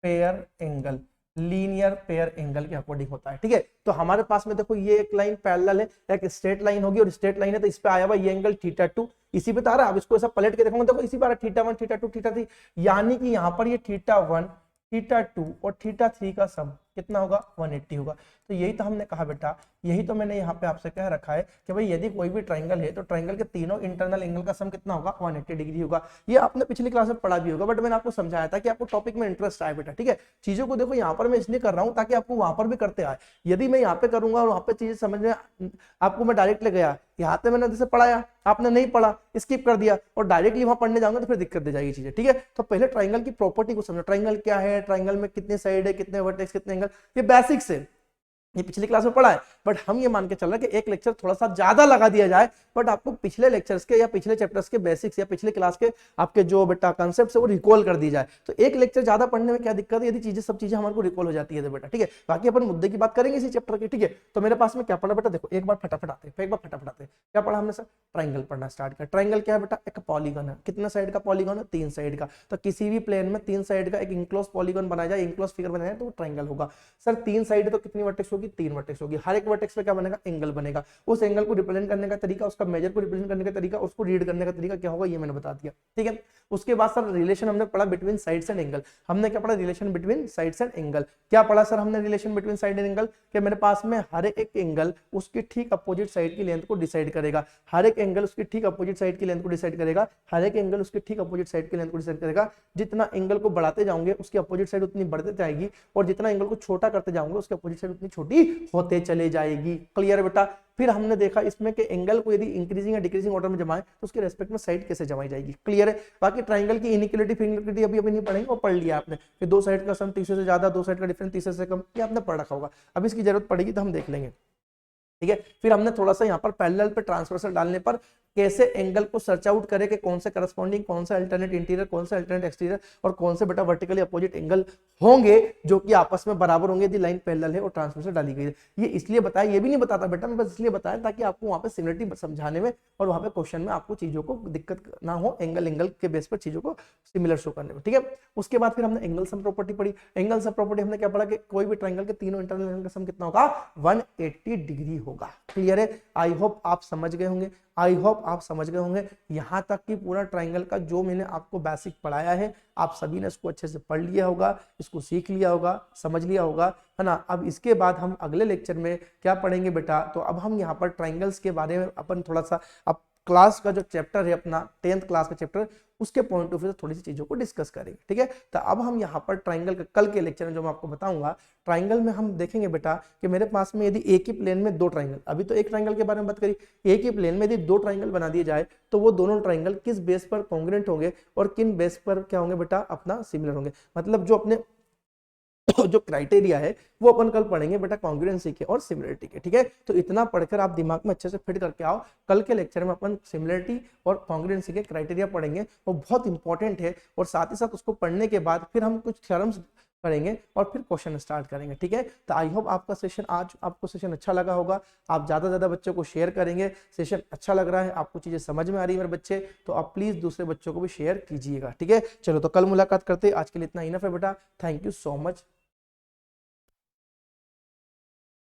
pair angle. Linear pair angle के अकॉर्डिंग होता है, ठीक है। तो हमारे पास में देखो ये एक लाइन पैरेलल है, एक स्ट्रेट लाइन होगी और स्ट्रेट लाइन है तो इस पे आया हुआ ये एंगल θ2 इसी पे आ रहा है। अब इसको ऐसा पलट के देखोगे, देखो इसी पे आ रहा है θ1 θ2 θ3, यानी कि यहाँ पर ये θ1 θ2 और θ3 का सम कितना होगा, 180 होगा। तो यही तो हमने कहा बेटा, यही तो मैंने यहाँ पे आपसे कह रखा है कि भाई यदि कोई भी ट्राइंगल है तो ट्राइंगल के तीनों इंटरनल एंगल का सम कितना होगा, 180 डिग्री होगा। ये आपने पिछली क्लास में पढ़ा भी होगा, बट मैंने आपको समझाया था कि आपको टॉपिक में इंटरेस्ट आए बेटा, ठीक है। चीजों को देखो यहाँ पर मैं इसलिए कर रहा हूँ ताकि आपको वहां पर भी करते आए। यदि मैं यहाँ पे करूंगा और वहां पे चीजें समझ में आपको मैं डायरेक्ट ले गया, यहाँ पे मैंने जैसे पढ़ाया आपने नहीं पढ़ा, स्किप कर दिया और डायरेक्टली वहां पढ़ने जाऊंगा तो फिर दिक्कत दे जाएगी चीजें, ठीक है। तो पहले ट्राइंगल की प्रॉपर्टी को समझो, ट्राइंगल क्या है, ट्राइंगल में कितने साइड है, कितने वर्टेक्स, कितने एंगल, ये बेसिक्स है, ये पिछली क्लास में पढ़ा है। बट हम ये मान के चल रहे हैं कि एक लेक्चर थोड़ा सा ज्यादा लगा दिया जाए, बट आपको पिछले लेक्चर्स के या पिछले चैप्टर्स के बेसिक्स या पिछले क्लास के आपके जो बेटा कॉन्सेप्ट्स है वो रिकॉल कर दी जाए। तो एक लेक्चर ज्यादा पढ़ने में क्या दिक्कत है, यदि चीजें सब चीजें हमारे को रिकॉल हो जाती है तो बेटा, ठीक है। बाकी अपन मुद्दे की बात करेंगे इसी चैप्टर की, ठीक है। तो मेरे पास में क्या पढ़ा बेटा, देखो एक बार फटाफट आते, क्या पढ़ा हमने सर, ट्राइंगल पढ़ना स्टार्ट किया। ट्राइंगल क्या है बेटा, एक पॉलीगन है। कितने साइड का पॉलीगन है, 3 साइड का। तो किसी भी प्लेन में 3 साइड का एक इंक्लोज पॉलीगन बनाया जाए, इंक्लोज फिगर बनाया जाए तो वो ट्राइंगल होगा। सर 3 साइड तो कितनी वर्टेक्स होगी, 3 वर्टेक्स होगी। हर एक वर्टेक्स पे क्या बनेगा, एंगल बनेगा। उस एंगल को रिप्रेजेंट करने का तरीका, उसका मेजर को रिप्रेजेंट करने का तरीका, उसको रीड करने का तरीका क्या होगा, ये मैंने बता दिया, ठीक है। उसके बाद सर रिलेशन हमने पढ़ा बिटवीन साइड्स एंड एंगल। हमने क्या पढ़ा, relation between sides and angle. क्या पढ़ा सर हमने, relation between side and angle, कि मेरे पास में हर एक एंगल उसकी ठीक अपोजिट साइड की लेंथ को डिसाइड करेगा। हर एक एंगल उसकी ठीक अपोजिट साइड की लेंथ को डिसाइड करेगा। हर एक एंगल उसकी ठीक अपोजिट साइड की लेंथ को डिसाइड करेगा। जितना एंगल को बढ़ाते जाओगे उसकी अपोजिट साइड उतनी बढ़ते जाएगी, और जितना एंगल को छोटा करते जाओगे उसकी अपोजिट साइड उतनी छोटी होते चले जाएगी। क्लियर बेटा। फिर हमने देखा इसमें कि एंगल को यदि इंक्रीजिंग या डिक्रीजिंग ऑर्डर में जमाएं तो उसके रेस्पेक्ट में साइड कैसे जमाई जाएगी। क्लियर है। बाकी ट्राइंगल की इनइक्वालिटी फिर अभी नहीं पढ़ेंगे, और पढ़ लिया आपने कि 2 साइड का सम तीसरे से ज्यादा, 2 साइड का डिफरेंस तीसरे से कम, ये आपने पढ़ रखा होगा। अब इसकी जरूरत पड़ेगी तो हम देख लेंगे, ठीक है। फिर हमने थोड़ा सा यहाँ पर पैरेलल पे ट्रांसवर्सल डालने पर कैसे एंगल को सर्च आउट करें कि कौन से करस्पॉन्डिंग, कौन सा अल्टरनेट इंटीरियर, कौन सा अल्टरनेट एक्सटीरियर और कौन से बेटा वर्टिकली अपोजिट एंगल होंगे जो कि आपस में बराबर होंगे यदि लाइन पैरेलल है और ट्रांसवर्सल डाली गई है। ये इसलिए बताया, ये भी नहीं बताता बेटा मैं, बस इसलिए बताया ताकि आपको वहां पे सिमिलरिटी समझाने में और वहां पे क्वेश्चन में आपको चीजों को दिक्कत ना हो, एंगल के बेस पर चीजों को सिमिलर शो करने में, ठीक है। उसके बाद फिर हमने एंगल सम प्रॉपर्टी पढ़ी। एंगल सम प्रॉपर्टी हमने क्या पढ़ा कि कोई भी ट्राइंगल के तीनों इंटरनल एंगल का सम कितना होगा, 180 डिग्री होगा। क्लियर है। आई होप आप समझ गए होंगे, आई होप आप समझ गए होंगे यहां तक कि पूरा ट्राइंगल का जो मैंने आपको बेसिक पढ़ाया है आप सभी ने इसको अच्छे से पढ़ लिया होगा, इसको सीख लिया होगा, समझ लिया होगा, है ना। अब इसके बाद हम अगले लेक्चर में क्या पढ़ेंगे बेटा, तो अब हम यहाँ पर ट्राइंगल्स के बारे में अपन थोड़ा सा अब क्लास का जो चैप्टर है अपना 10th क्लास का चैप्टर, उसके पॉइंट ऑफ व्यू से थोड़ी सी चीजों को डिस्कस करेंगे, ठीक है। तो अब हम यहाँ पर ट्राइंगल का कल के लेक्चर में जो मैं आपको बताऊंगा, ट्राइंगल में हम देखेंगे बेटा कि मेरे पास में यदि एक ही प्लेन में 2 ट्राइंगल, अभी तो एक ट्राइंगल के बारे में बात करी, एक ही प्लेन में यदि 2 ट्राइंगल बना दिए जाए तो वो दोनों ट्राइंगल किस बेस पर कॉन्ग्रुएंट होंगे और किन बेस पर क्या होंगे बेटा, अपना सिमिलर होंगे। मतलब जो अपने जो क्राइटेरिया है वो अपन कल पढ़ेंगे बेटा कॉन्ग्रुएंसी के और सिमिलरिटी के, ठीक है। तो इतना पढ़कर आप दिमाग में अच्छे से फिट करके आओ, कल के लेक्चर में अपन सिमिलरिटी और कॉन्ग्रुएंसी के क्राइटेरिया पढ़ेंगे, वो बहुत इंपॉर्टेंट है। और साथ ही साथ उसको पढ़ने के बाद फिर हम कुछ थ्योरम्स करेंगे और फिर क्वेश्चन स्टार्ट करेंगे, ठीक है। तो आई होप आपका सेशन, आज आपको सेशन अच्छा लगा होगा, आप ज्यादा से ज्यादा बच्चों को शेयर करेंगे। सेशन अच्छा लग रहा है, आपको चीजें समझ में आ रही है मेरे बच्चे, तो आप प्लीज दूसरे बच्चों को भी शेयर कीजिएगा, ठीक है। चलो तो कल मुलाकात करते हैं, आज के लिए इतना इनफ है बेटा। Thank you so much.